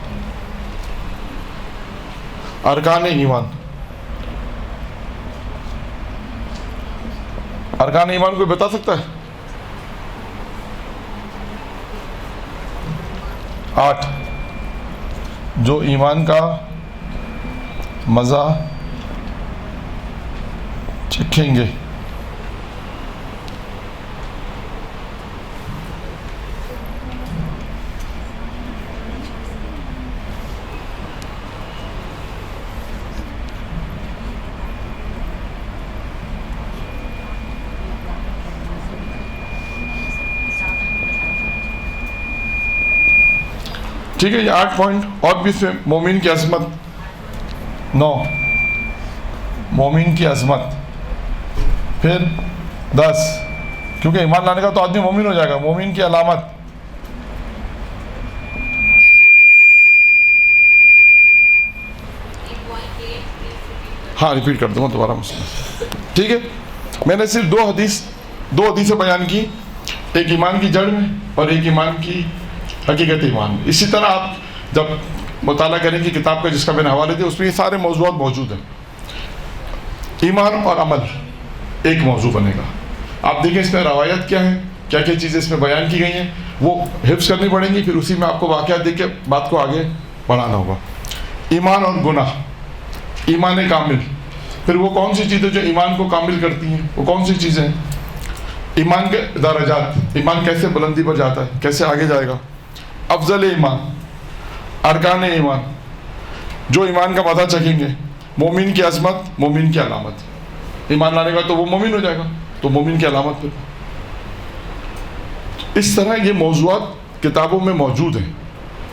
Speaker 1: ارکان ایمان. ارکان ایمان کوئی بتا سکتا ہے. 8، جو ایمان کا مزہ چکھیں گے. 'ٹھیک ہے، یہ 8 پوائنٹ. اور بھی اس میں مومن کی عظمت. 9، مومن کی عظمت. پھر 10، کیونکہ ایمان لانے کا تو آدمی مومن ہو جائے گا، مومن کی علامت. ہاں ریپیٹ کر دوں گا دوبارہ مسئلہ. ٹھیک ہے، میں نے صرف دو حدیثیں بیان کی، ایک ایمان کی جڑ میں اور ایک ایمان کی حقیقت ایمان میں. اسی طرح آپ جب مطالعہ کریں گے کتاب کا جس کا میں نے حوالے دیا، اس میں یہ سارے موضوعات موجود ہیں. ایمان اور عمل ایک موضوع بنے گا. آپ دیکھیں اس میں روایت کیا ہے، کیا کیا چیزیں اس میں بیان کی گئی ہیں، وہ حفظ کرنی پڑیں گی. پھر اسی میں آپ کو واقعات دیکھ کے بات کو آگے بڑھانا ہوگا. ایمان اور گناہ، ایمان کامل. پھر وہ کون سی چیزیں جو ایمان کو کامل کرتی ہیں، وہ کون سی چیزیں ہیں. ایمان کے درجات، ایمان کیسے بلندی پر جاتا ہے، کیسے آگے جائے گا. افضل ایمان، ارکان ایمان، جو ایمان کا مزہ چکھیں گے. مومن کی عظمت، مومن کی علامت. ایمان لانے کا تو وہ مومن ہو جائے گا، تو مومن کی علامت پہ. اس طرح یہ موضوعات کتابوں میں موجود ہیں.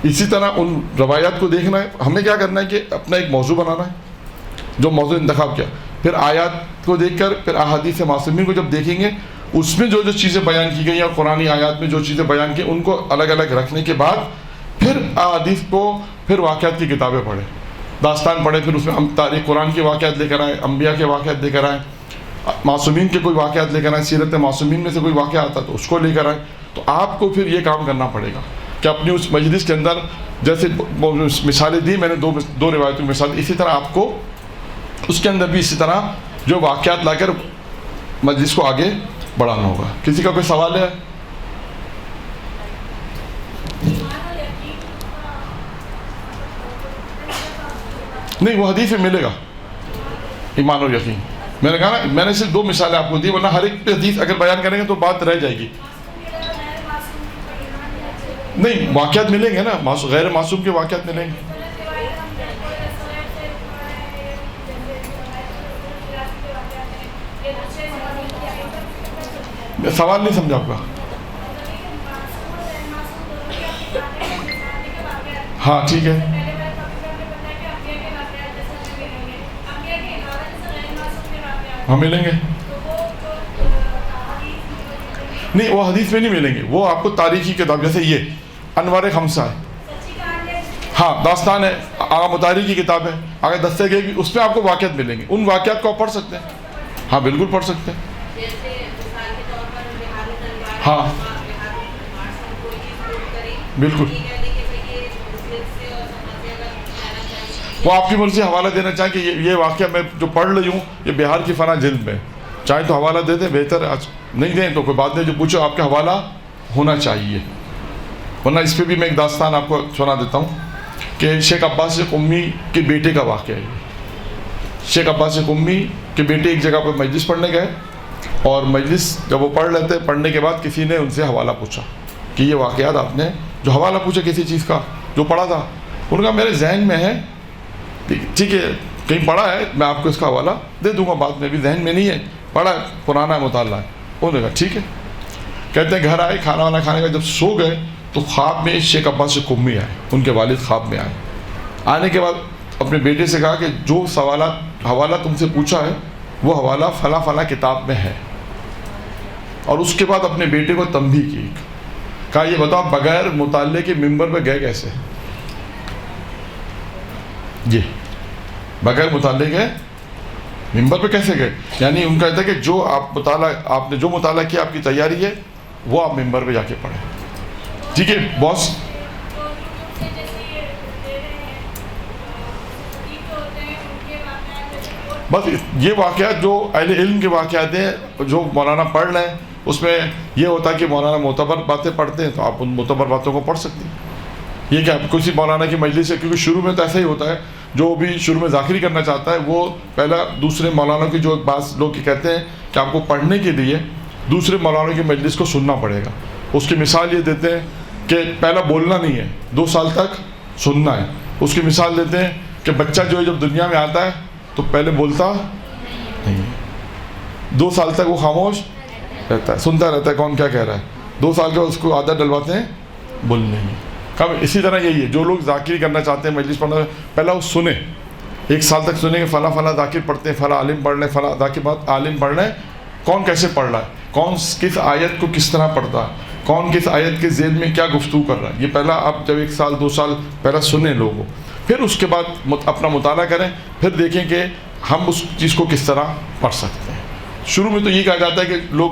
Speaker 1: اسی طرح ان روایات کو دیکھنا ہے. ہمیں کیا کرنا ہے کہ اپنا ایک موضوع بنانا ہے، جو موضوع انتخاب کیا. پھر آیات کو دیکھ کر، پھر احادیث معصومین کو جب دیکھیں گے، اس میں جو چیزیں بیان کی گئی ہیں اور قرآنی آیات میں جو چیزیں بیان کی، ان کو الگ الگ رکھنے کے بعد پھر احادیث کو، پھر واقعات کی کتابیں پڑھیں، داستان پڑھیں. پھر اس میں ہم تاریخ قرآن کے واقعات لے کر آئیں، انبیاء کے واقعات لے کر آئیں، معصومین کے کوئی واقعات لے کر آئیں، سیرت معصومین میں سے کوئی واقعہ آتا تو اس کو لے کر آئیں. تو آپ کو پھر یہ کام کرنا پڑے گا کہ اپنی اس مجلس کے اندر جیسے مثالیں دی میں نے دو روایتوں کی مثال، اسی طرح آپ کو اس کے اندر بھی اسی طرح جو واقعات لا کر مجلس کو آگے بڑھانا ہوگا. کسی کا کوئی سوال ہے؟ نہیں، وہ حدیث میں ملے گا ایمان اور یقین. میں نے کہا نا، میں نے صرف 2 مثالیں آپ کو دی، ورنہ ہر ایک پہ حدیث اگر بیان کریں گے تو بات رہ جائے گی. نہیں، واقعات ملیں گے نا، غیر معصوم کے واقعات ملیں گے. سوال نہیں سمجھا آپ کا. ہاں ٹھیک ہے. ہاں ملیں گے. نہیں، وہ حدیث میں نہیں ملیں گے، وہ آپ کو تاریخی کتاب جیسے یہ انوار خمسہ ہے، ہاں داستان ہے، آغا مطہری کی کتاب ہے، آگے دستے گئے کہ اس میں آپ کو واقعات ملیں گے. ان واقعات کو آپ پڑھ سکتے ہیں. ہاں بالکل پڑھ سکتے ہیں. ہاں بالکل، وہ آپ کی مرضی حوالہ دینا چاہیں کہ یہ واقعہ میں جو پڑھ رہی ہوں یہ بہار کی فلاں جلد میں، چاہے تو حوالہ دے دیں، بہتر ہے. آج نہیں دیں تو کوئی بات نہیں، جو پوچھو آپ کا حوالہ ہونا چاہیے. ورنہ اس پہ بھی میں ایک داستان آپ کو سنا دیتا ہوں کہ شیخ عباس قمی کے بیٹے کا واقعہ ہے. شیخ عباس قمی کے بیٹے ایک جگہ پہ مجلس پڑھنے گئے، اور مجلس جب وہ پڑھ لیتے، پڑھنے کے بعد کسی نے ان سے حوالہ پوچھا کہ یہ واقعات آپ نے جو حوالہ پوچھا کسی چیز کا جو پڑھا تھا، ان کا میرے ذہن میں ہے، ٹھیک ہے کہیں پڑھا ہے، میں آپ کو اس کا حوالہ دے دوں گا بعد میں، بھی ذہن میں نہیں ہے، پڑھا ہے، پرانا مطالعہ ہے. انہوں نے کہا ٹھیک ہے. کہتے ہیں گھر آئے، کھانا وانا کھانے کا جب سو گئے تو خواب میں شیخ عباس قمی آئے، ان کے والد خواب میں آئے. آنے کے بعد اپنے بیٹے سے کہا کہ جو حوالہ تم سے پوچھا ہے وہ حوالہ فلاں فلاں کتاب میں ہے. اور اس کے بعد اپنے بیٹے کو تنبیہ کی، کہا یہ بتاؤ بغیر مطالعے کے ممبر پہ گئے کیسے؟ جی بغیر مطالعے کے ممبر پہ کیسے گئے؟ یعنی ان کا کہتا ہے کہ جو آپ نے جو مطالعہ کیا، آپ کی تیاری ہے، وہ آپ ممبر پہ جا کے پڑھیں. ٹھیک ہے باس. بس یہ واقعات جو اہل علم کے واقعات ہیں جو مولانا پڑھ لیں، اس میں یہ ہوتا ہے کہ مولانا معتبر باتیں پڑھتے ہیں تو آپ ان معتبر باتوں کو پڑھ سکتے ہیں. یہ کیا کسی مولانا کی مجلس ہے، کیونکہ شروع میں تو ایسا ہی ہوتا ہے، جو بھی شروع میں ذاکری کرنا چاہتا ہے وہ پہلا دوسرے مولانا کی، جو بعض لوگ کہتے ہیں کہ آپ کو پڑھنے کے لیے دوسرے مولانا کی مجلس کو سننا پڑے گا. اس کی مثال یہ دیتے ہیں کہ پہلا بولنا نہیں ہے، 2 سال تک سننا ہے. اس کی مثال دیتے ہیں کہ بچہ جو ہے جب دنیا میں آتا ہے تو پہلے بولتا نہیں ہے، 2 سال تک وہ خاموش رہتا ہے، سنتا رہتا ہے کون کیا کہہ رہا ہے. 2 سال کے اس کو عادت ڈلواتے ہیں بولنے کی. اسی طرح یہی ہے، جو لوگ ذاکری کرنا چاہتے ہیں مجلس پڑھنا، پہلا وہ سنیں، 1 سال تک سنیں کہ فلاں فلاں ذاکر پڑھتے ہیں، فلاں عالم پڑھ لیں، فلاں ذاکر بعد عالم پڑھ لیں، کون کیسے پڑھ رہا ہے، کون کس آیت کو کس طرح پڑھتا ہے، کون کس آیت کے ذیل میں کیا گفتگو کر رہا ہے. یہ پہلا آپ جب 1 سال 2 سال پہلا سنیں لوگوں، پھر اس کے بعد اپنا مطالعہ کریں، پھر دیکھیں کہ ہم اس چیز کو کس طرح پڑھ سکتے ہیں. شروع میں تو یہ کہا جاتا ہے کہ لوگ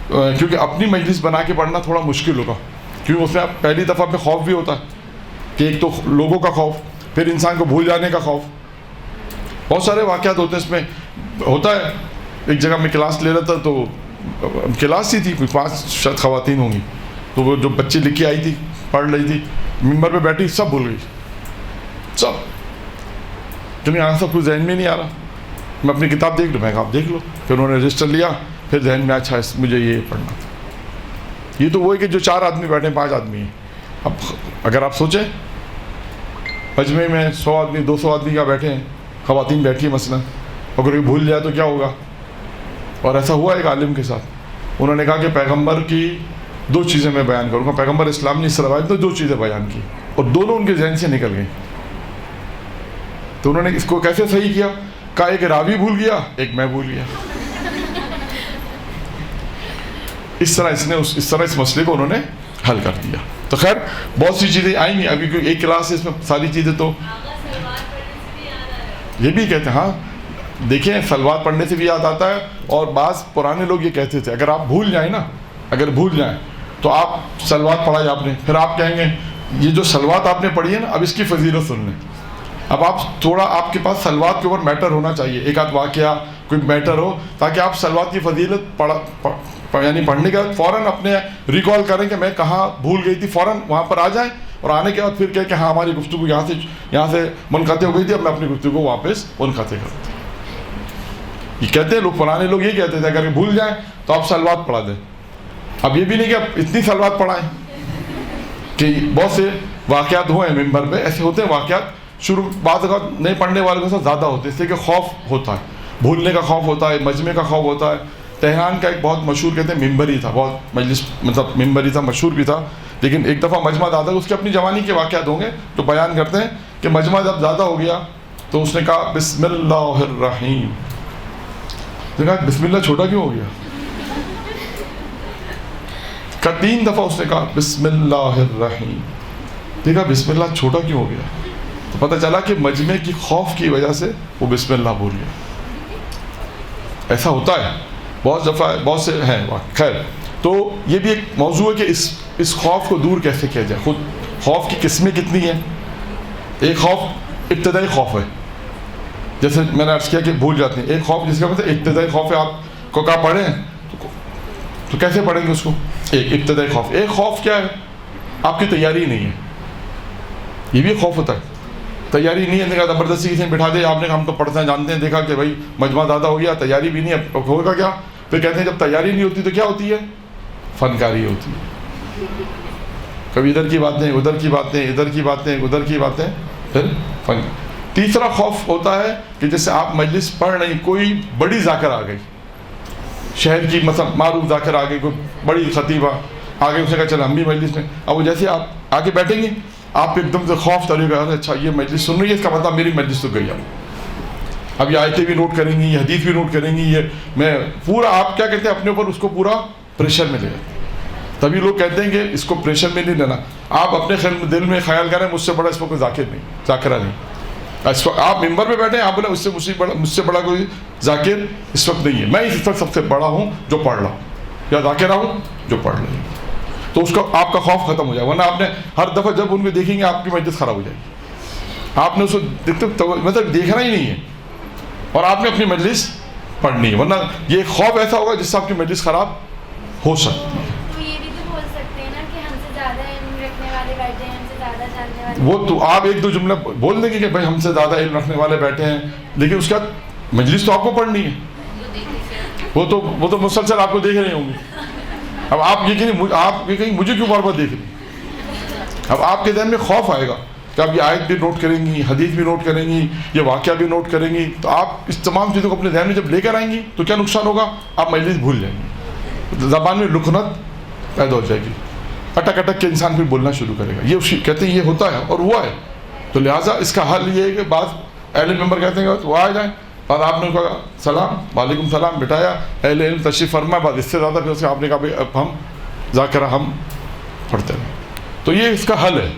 Speaker 1: کیونکہ اپنی مجلس بنا کے پڑھنا تھوڑا مشکل ہوگا، کیونکہ اس میں پہلی دفعہ پہ خوف بھی ہوتا ہے کہ ایک تو لوگوں کا خوف، پھر انسان کو بھول جانے کا خوف، بہت سارے واقعات ہوتے ہیں. اس میں ہوتا ہے ایک جگہ میں کلاس لے رہا تھا تو کلاس ہی تھی، کوئی 5 شاید خواتین ہوں گی، تو وہ جو بچی لکھ کے آئی تھی پڑھ رہی تھی، ممبر پہ بیٹھی سب بھول گئی، سب کہ یہاں سب کچھ ذہن میں نہیں آ رہا. میں اپنی کتاب دیکھ لوں، میں کہا آپ دیکھ لو. پھر انہوں نے رجسٹر لیا، پھر ذہن میں اچھا مجھے یہ پڑھنا تھا. یہ تو وہ ہے کہ جو 4 آدمی بیٹھے ہیں 5 آدمی ہیں. اب اگر آپ سوچیں مجمع میں 100 آدمی 200 آدمی کا بیٹھے ہیں، خواتین بیٹھی ہیں مثلا، اگر کوئی بھول جائے تو کیا ہوگا. اور ایسا ہوا ایک عالم کے ساتھ، انہوں نے کہا کہ پیغمبر کی 2 چیزیں میں بیان کروں گا. پیغمبر اسلام نے اس روایت میں 2 چیزیں بیان کی اور دونوں ان کے ذہن سے نکل گئیں. تو انہوں نے اس کو کیسے صحیح کیا؟ کہا ایک راوی بھول گیا، ایک میں بھول گیا. اس طرح اس مسئلے کو انہوں نے حل کر دیا. تو خیر بہت سی چیزیں آئیں گی، ابھی کوئی ایک کلاس ہے اس میں ساری چیزیں تو یہ بھی کہتے ہیں. ہاں دیکھیں سلوات پڑھنے سے بھی یاد آتا ہے. اور بعض پرانے لوگ یہ کہتے تھے اگر آپ بھول جائیں نا، اگر بھول جائیں تو آپ صلوات پڑھائی آپ نے, پھر آپ کہیں گے یہ جو صلوات آپ نے پڑھی ہے نا, اب اس کی فضیلت سن لیں. اب آپ تھوڑا, آپ کے پاس صلوات کے اوپر میٹر ہونا چاہیے, ایک آدھ واقعہ کوئی میٹر ہو, تاکہ آپ صلوات کی فضیلت یعنی پڑھنے کے بعد فوراً اپنے ریکال کریں کہ میں کہاں بھول گئی تھی, فوراً وہاں پر آ جائیں, اور آنے کے بعد پھر کہیں کہ ہاں ہماری گفتگو یہاں سے منقطع ہو گئی تھی, اب میں اپنی گفتگو واپس منقطع کرتا ہوں. یہ کہتے ہیں لوگ, پرانے لوگ یہ کہتے تھے اگر بھول جائیں تو آپ صلوات پڑھا دیں. اب یہ بھی نہیں کہ آپ اتنی صلوات پڑھائیں, کہ بہت سے واقعات ہوئے ہیں ممبر پہ, ایسے ہوتے ہیں واقعات شروع بعض اوقات نہیں پڑھنے والوں کے ساتھ زیادہ ہوتے ہیں, اس لیے کہ خوف ہوتا ہے, بھولنے کا خوف ہوتا ہے, مجمع کا خوف ہوتا ہے. تہران کا ایک بہت مشہور کہتے ہیں ممبری تھا, بہت مجلس مطلب ممبری تھا, مشہور بھی تھا, لیکن ایک دفعہ مجمع زیادہ, اس کے اپنی جوانی کے واقعات ہوں گے تو بیان کرتے ہیں کہ مجمع جب زیادہ ہو گیا تو اس نے کہا بسم اللہ الرحیم. کہا بسم اللہ چھوٹا کیوں ہو گیا؟ کہ 3 دفعہ اس نے کہا بسم اللہ الرحیم. دیکھا بسم اللہ چھوٹا کیوں ہو گیا, تو پتہ چلا کہ مجمع کی خوف کی وجہ سے وہ بسم اللہ بول گیا. ایسا ہوتا ہے بہت دفعہ, بہت سے ہیں. خیر, تو یہ بھی ایک موضوع ہے کہ اس خوف کو دور کیسے کیا جائے. خود خوف کی قسمیں کتنی ہیں. ایک خوف ابتدائی خوف ہے, جیسے میں نے عرض کیا کہ بھول جاتے ہیں. ایک خوف جس کا مطلب ابتدائی خوف ہے, آپ کو کہا پڑھیں تو کیسے پڑھیں گے اس کو. ایک ابتدائی خوف. ایک خوف کیا ہے, آپ کی تیاری نہیں ہے, یہ بھی خوف ہوتا ہے. تیاری نہیں ہے, دیکھا زبردستی کسی نے بٹھا دے, آپ نے کہا ہم تو پڑھتے ہیں جانتے ہیں, دیکھا کہ بھائی مجمع زیادہ ہو گیا, تیاری بھی نہیں ہے, ہوگا کیا. پھر کہتے ہیں جب تیاری نہیں ہوتی تو کیا ہوتی ہے, فنکاری ہوتی ہے. کبھی ادھر کی باتیں, ادھر کی باتیں, ادھر کی باتیں, ادھر کی باتیں, پھر فن. تیسرا خوف ہوتا ہے کہ جیسے آپ مجلس پڑھ رہی, کوئی بڑی ذاکر آ گئی, شہر کی مثلا معروف ذاکر آ گئی, کوئی بڑی خطیبہ آگے, اس نے کہا چل ہم بھی مجلس میں. اب وہ جیسے آپ آگے بیٹھیں گے, آپ ایک دم سے خوف طریقے گا, اچھا یہ مجلس سن رہی ہے, اس کا مطلب میری مجلس تو گئی. اب یہ آیتیں بھی نوٹ کریں گی, یہ حدیث بھی نوٹ کریں گی, یہ میں پورا, آپ کیا کہتے ہیں اپنے اوپر اس کو پورا پریشر میں لے جائیں. تبھی لوگ کہتے ہیں کہ اس کو پریشر میں نہیں لینا. آپ اپنے دل میں خیال کریں مجھ سے بڑا اس وقت کوئی ذاکر نہیں, ذاکرہ نہیں. اس وقت آپ ممبر پہ بیٹھے, آپ بولے مجھ سے بڑا کوئی ذاکر اس وقت نہیں ہے, میں اس وقت سب سے بڑا ہوں جو پڑھ رہا ہوں, یا ذاکرہ ہوں جو پڑھ رہی ہوں. تو اس کا آپ کا خوف ختم ہو جائے. ورنہ آپ نے ہر دفعہ جب ان کو دیکھیں گے آپ کی مجلس خراب ہو جائے گی. آپ نے اس کو مطلب دیکھنا ہی نہیں ہے, اور آپ نے اپنی مجلس پڑھنی ہے. ورنہ یہ خوف ایسا ہوگا جس سے آپ کی مجلس خراب ہو سکتی ہے.
Speaker 2: تو یہ بھی تو بول سکتے ہیں نا کہ ہم سے زیادہ علم رکھنے والے بیٹھے ہیں, ہم سے زیادہ جاننے والے.
Speaker 1: وہ تو آپ ایک دو جملہ بول دیں گے کہ بھائی ہم سے زیادہ علم رکھنے والے بیٹھے ہیں, لیکن اس کے بعد مجلس تو آپ کو پڑھنی ہے. وہ تو مسلسل آپ کو دیکھ رہے ہوں گے. اب آپ یہ کہیں مجھے کیوں بار بار دیکھ رہی. اب آپ کے ذہن میں خوف آئے گا کہ آپ یہ آیت بھی نوٹ کریں گی, حدیث بھی نوٹ کریں گی, یہ واقعہ بھی نوٹ کریں گی, تو آپ اس تمام چیزوں کو اپنے ذہن میں جب لے کر آئیں گی تو کیا نقصان ہوگا, آپ مجلس بھول جائیں گے, زبان میں لکنت پیدا ہو جائے گی, اٹک اٹک کے انسان پھر بولنا شروع کرے گا. یہ کہتے ہیں یہ ہوتا ہے اور ہوا ہے. تو لہٰذا اس کا حل یہ ہے کہ بعض اہل ممبر کہتے ہیں وہ آ جائیں, بعد آپ نے کہا سلام, وعلیکم السلام, بٹھایا, اہل علم تشریف فرما, بعد اس سے زیادہ پھر اسے آپ نے کہا بھائی اب ہم ذاکرہ ہم پڑھتے ہیں. تو یہ اس کا حل ہے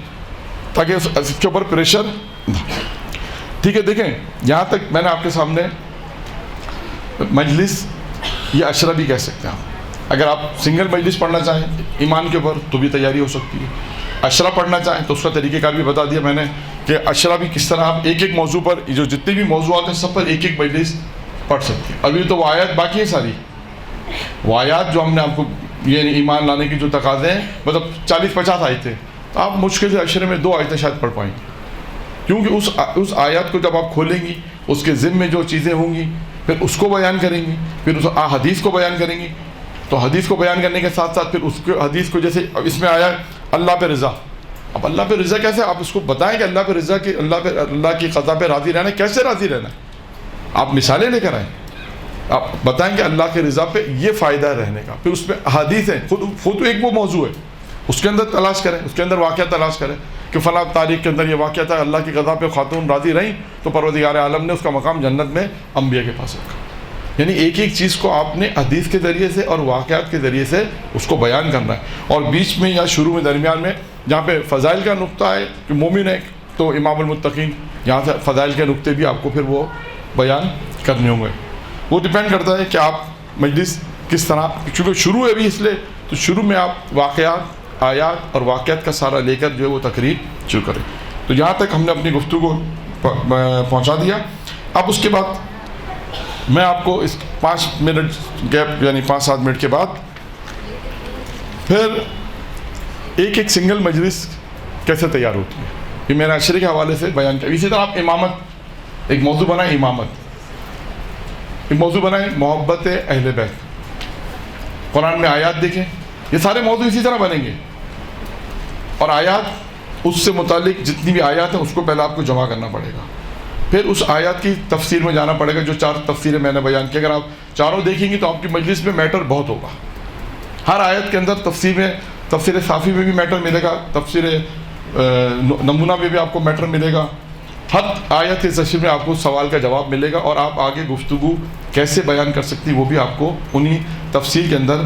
Speaker 1: تاکہ اس کے اوپر پریشر نہ. ٹھیک ہے, دیکھیں یہاں تک میں نے آپ کے سامنے مجلس یا عشرہ بھی کہہ سکتے ہیں. اگر آپ سنگل مجلس پڑھنا چاہیں ایمان کے اوپر تو بھی تیاری ہو سکتی ہے. عشرہ پڑھنا چاہیں تو اس کا طریقہ کار بھی بتا دیا میں نے کہ عشرہ بھی کس طرح آپ ایک ایک موضوع پر, جو جتنے بھی موضوعات ہیں سب پر ایک ایک مجلس پڑھ سکتے ہیں. ابھی تو وہ آیات باقی ہیں ساری, وہ آیات جو ہم نے آپ کو یہ ایمان لانے کی جو تقاضے ہیں, مطلب 40-50 آیتیں, تو آپ مشکل سے عشرے میں 2 آیتیں شاید پڑھ پائیں گے. کیونکہ اس آیات کو جب آپ کھولیں گی, اس کے ذمے جو چیزیں ہوں گی, پھر اس کو بیان کریں گی, پھر اس حدیث کو بیان کریں گی. تو حدیث کو بیان کرنے کے ساتھ ساتھ پھر اس کے حدیث کو, جیسے اس میں آیا اللہ پہ رضا. اب اللہ پہ رضا کیسے, آپ اس کو بتائیں کہ اللہ پہ رضا کی, اللہ کی قضا پہ راضی رہنا, کیسے راضی رہنا ہے. آپ مثالیں لے کر آئیں, آپ بتائیں کہ اللہ کے رضا پہ یہ فائدہ ہے رہنے کا. پھر اس میں حدیث ہیں, خود ایک وہ موضوع ہے, اس کے اندر تلاش کریں, اس کے اندر واقعہ تلاش کریں کہ فلاں تاریخ کے اندر یہ واقعہ تھا, اللہ کی قضا پہ خاتون راضی رہیں تو پروردگار عالم نے اس کا مقام جنت میں انبیاء کے پاس رکھا. یعنی ایک ایک چیز کو آپ نے حدیث کے ذریعے سے اور واقعات کے ذریعے سے اس کو بیان کرنا ہے. اور بیچ میں یا شروع میں درمیان میں جہاں پہ فضائل کا نقطہ ہے کہ مومن ہے تو امام المتقین, یہاں سے فضائل کے نقطے بھی آپ کو پھر وہ بیان کرنے ہوں گے. وہ ڈپینڈ کرتا ہے کہ آپ مجلس کس طرح, چونکہ شروع ہے بھی اس لیے تو تو شروع میں آپ واقعات، آیات اور واقعات کا سارا لے کر جو ہے وہ تقریر شروع کریں. تو یہاں تک ہم نے اپنی گفتگو پہنچا دیا. اب اس کے بعد میں آپ کو اس 5 منٹ گیپ یعنی 5-7 منٹ کے بعد پھر ایک سنگل مجلس کیسے تیار ہوتی ہے یہ میں نے عشرے کے حوالے سے بیان کیا. اسی طرح آپ امامت ایک موضوع بنائیں، امامت ایک موضوع بنائیں، محبت اہل بیت، قرآن میں آیات دیکھیں. یہ سارے موضوع اسی طرح بنیں گے اور آیات اس سے متعلق جتنی بھی آیات ہیں اس کو پہلے آپ کو جمع کرنا پڑے گا. پھر اس آیات کی تفسیر میں جانا پڑے گا. جو 4 تفسیریں میں نے بیان کی اگر آپ چاروں دیکھیں گی تو آپ کی مجلس میں میٹر بہت ہوگا. ہر آیت کے اندر تفسیر صافی میں بھی میٹر ملے گا، تفسیر نمونہ میں بھی آپ کو میٹر ملے گا. ہر آیت کے تفسیر میں آپ کو سوال کا جواب ملے گا اور آپ آگے گفتگو کیسے بیان کر سکتی وہ بھی آپ کو انہی تفسیر کے اندر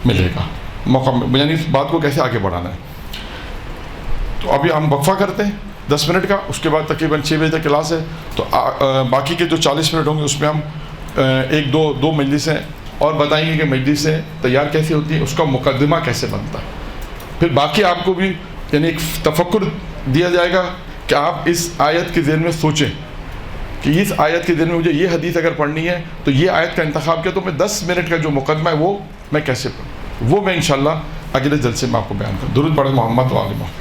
Speaker 1: ملے گا. موقع یعنی اس بات کو کیسے آگے بڑھانا ہے. تو ابھی ہم وقفہ کرتے ہیں 10 منٹ کا، اس کے بعد تقریباً 6 بجے تک کلاس ہے. تو باقی کے جو 40 منٹ ہوں گے اس میں ہم ایک دو مجلسیں اور بتائیں گے کہ مجلسیں تیار کیسے ہوتی ہیں، اس کا مقدمہ کیسے بنتا ہے. پھر باقی آپ کو بھی یعنی ایک تفکر دیا جائے گا کہ آپ اس آیت کے ذہن میں سوچیں کہ اس آیت کے ذہن میں مجھے یہ حدیث اگر پڑھنی ہے تو یہ آیت کا انتخاب کیا تو میں 10 منٹ کا جو مقدمہ ہے وہ میں کیسے پڑھوں. وہ میں انشاءاللہ اگلے جلسے میں آپ کو بیان کروں. درود پڑھیں محمد و آل محمد.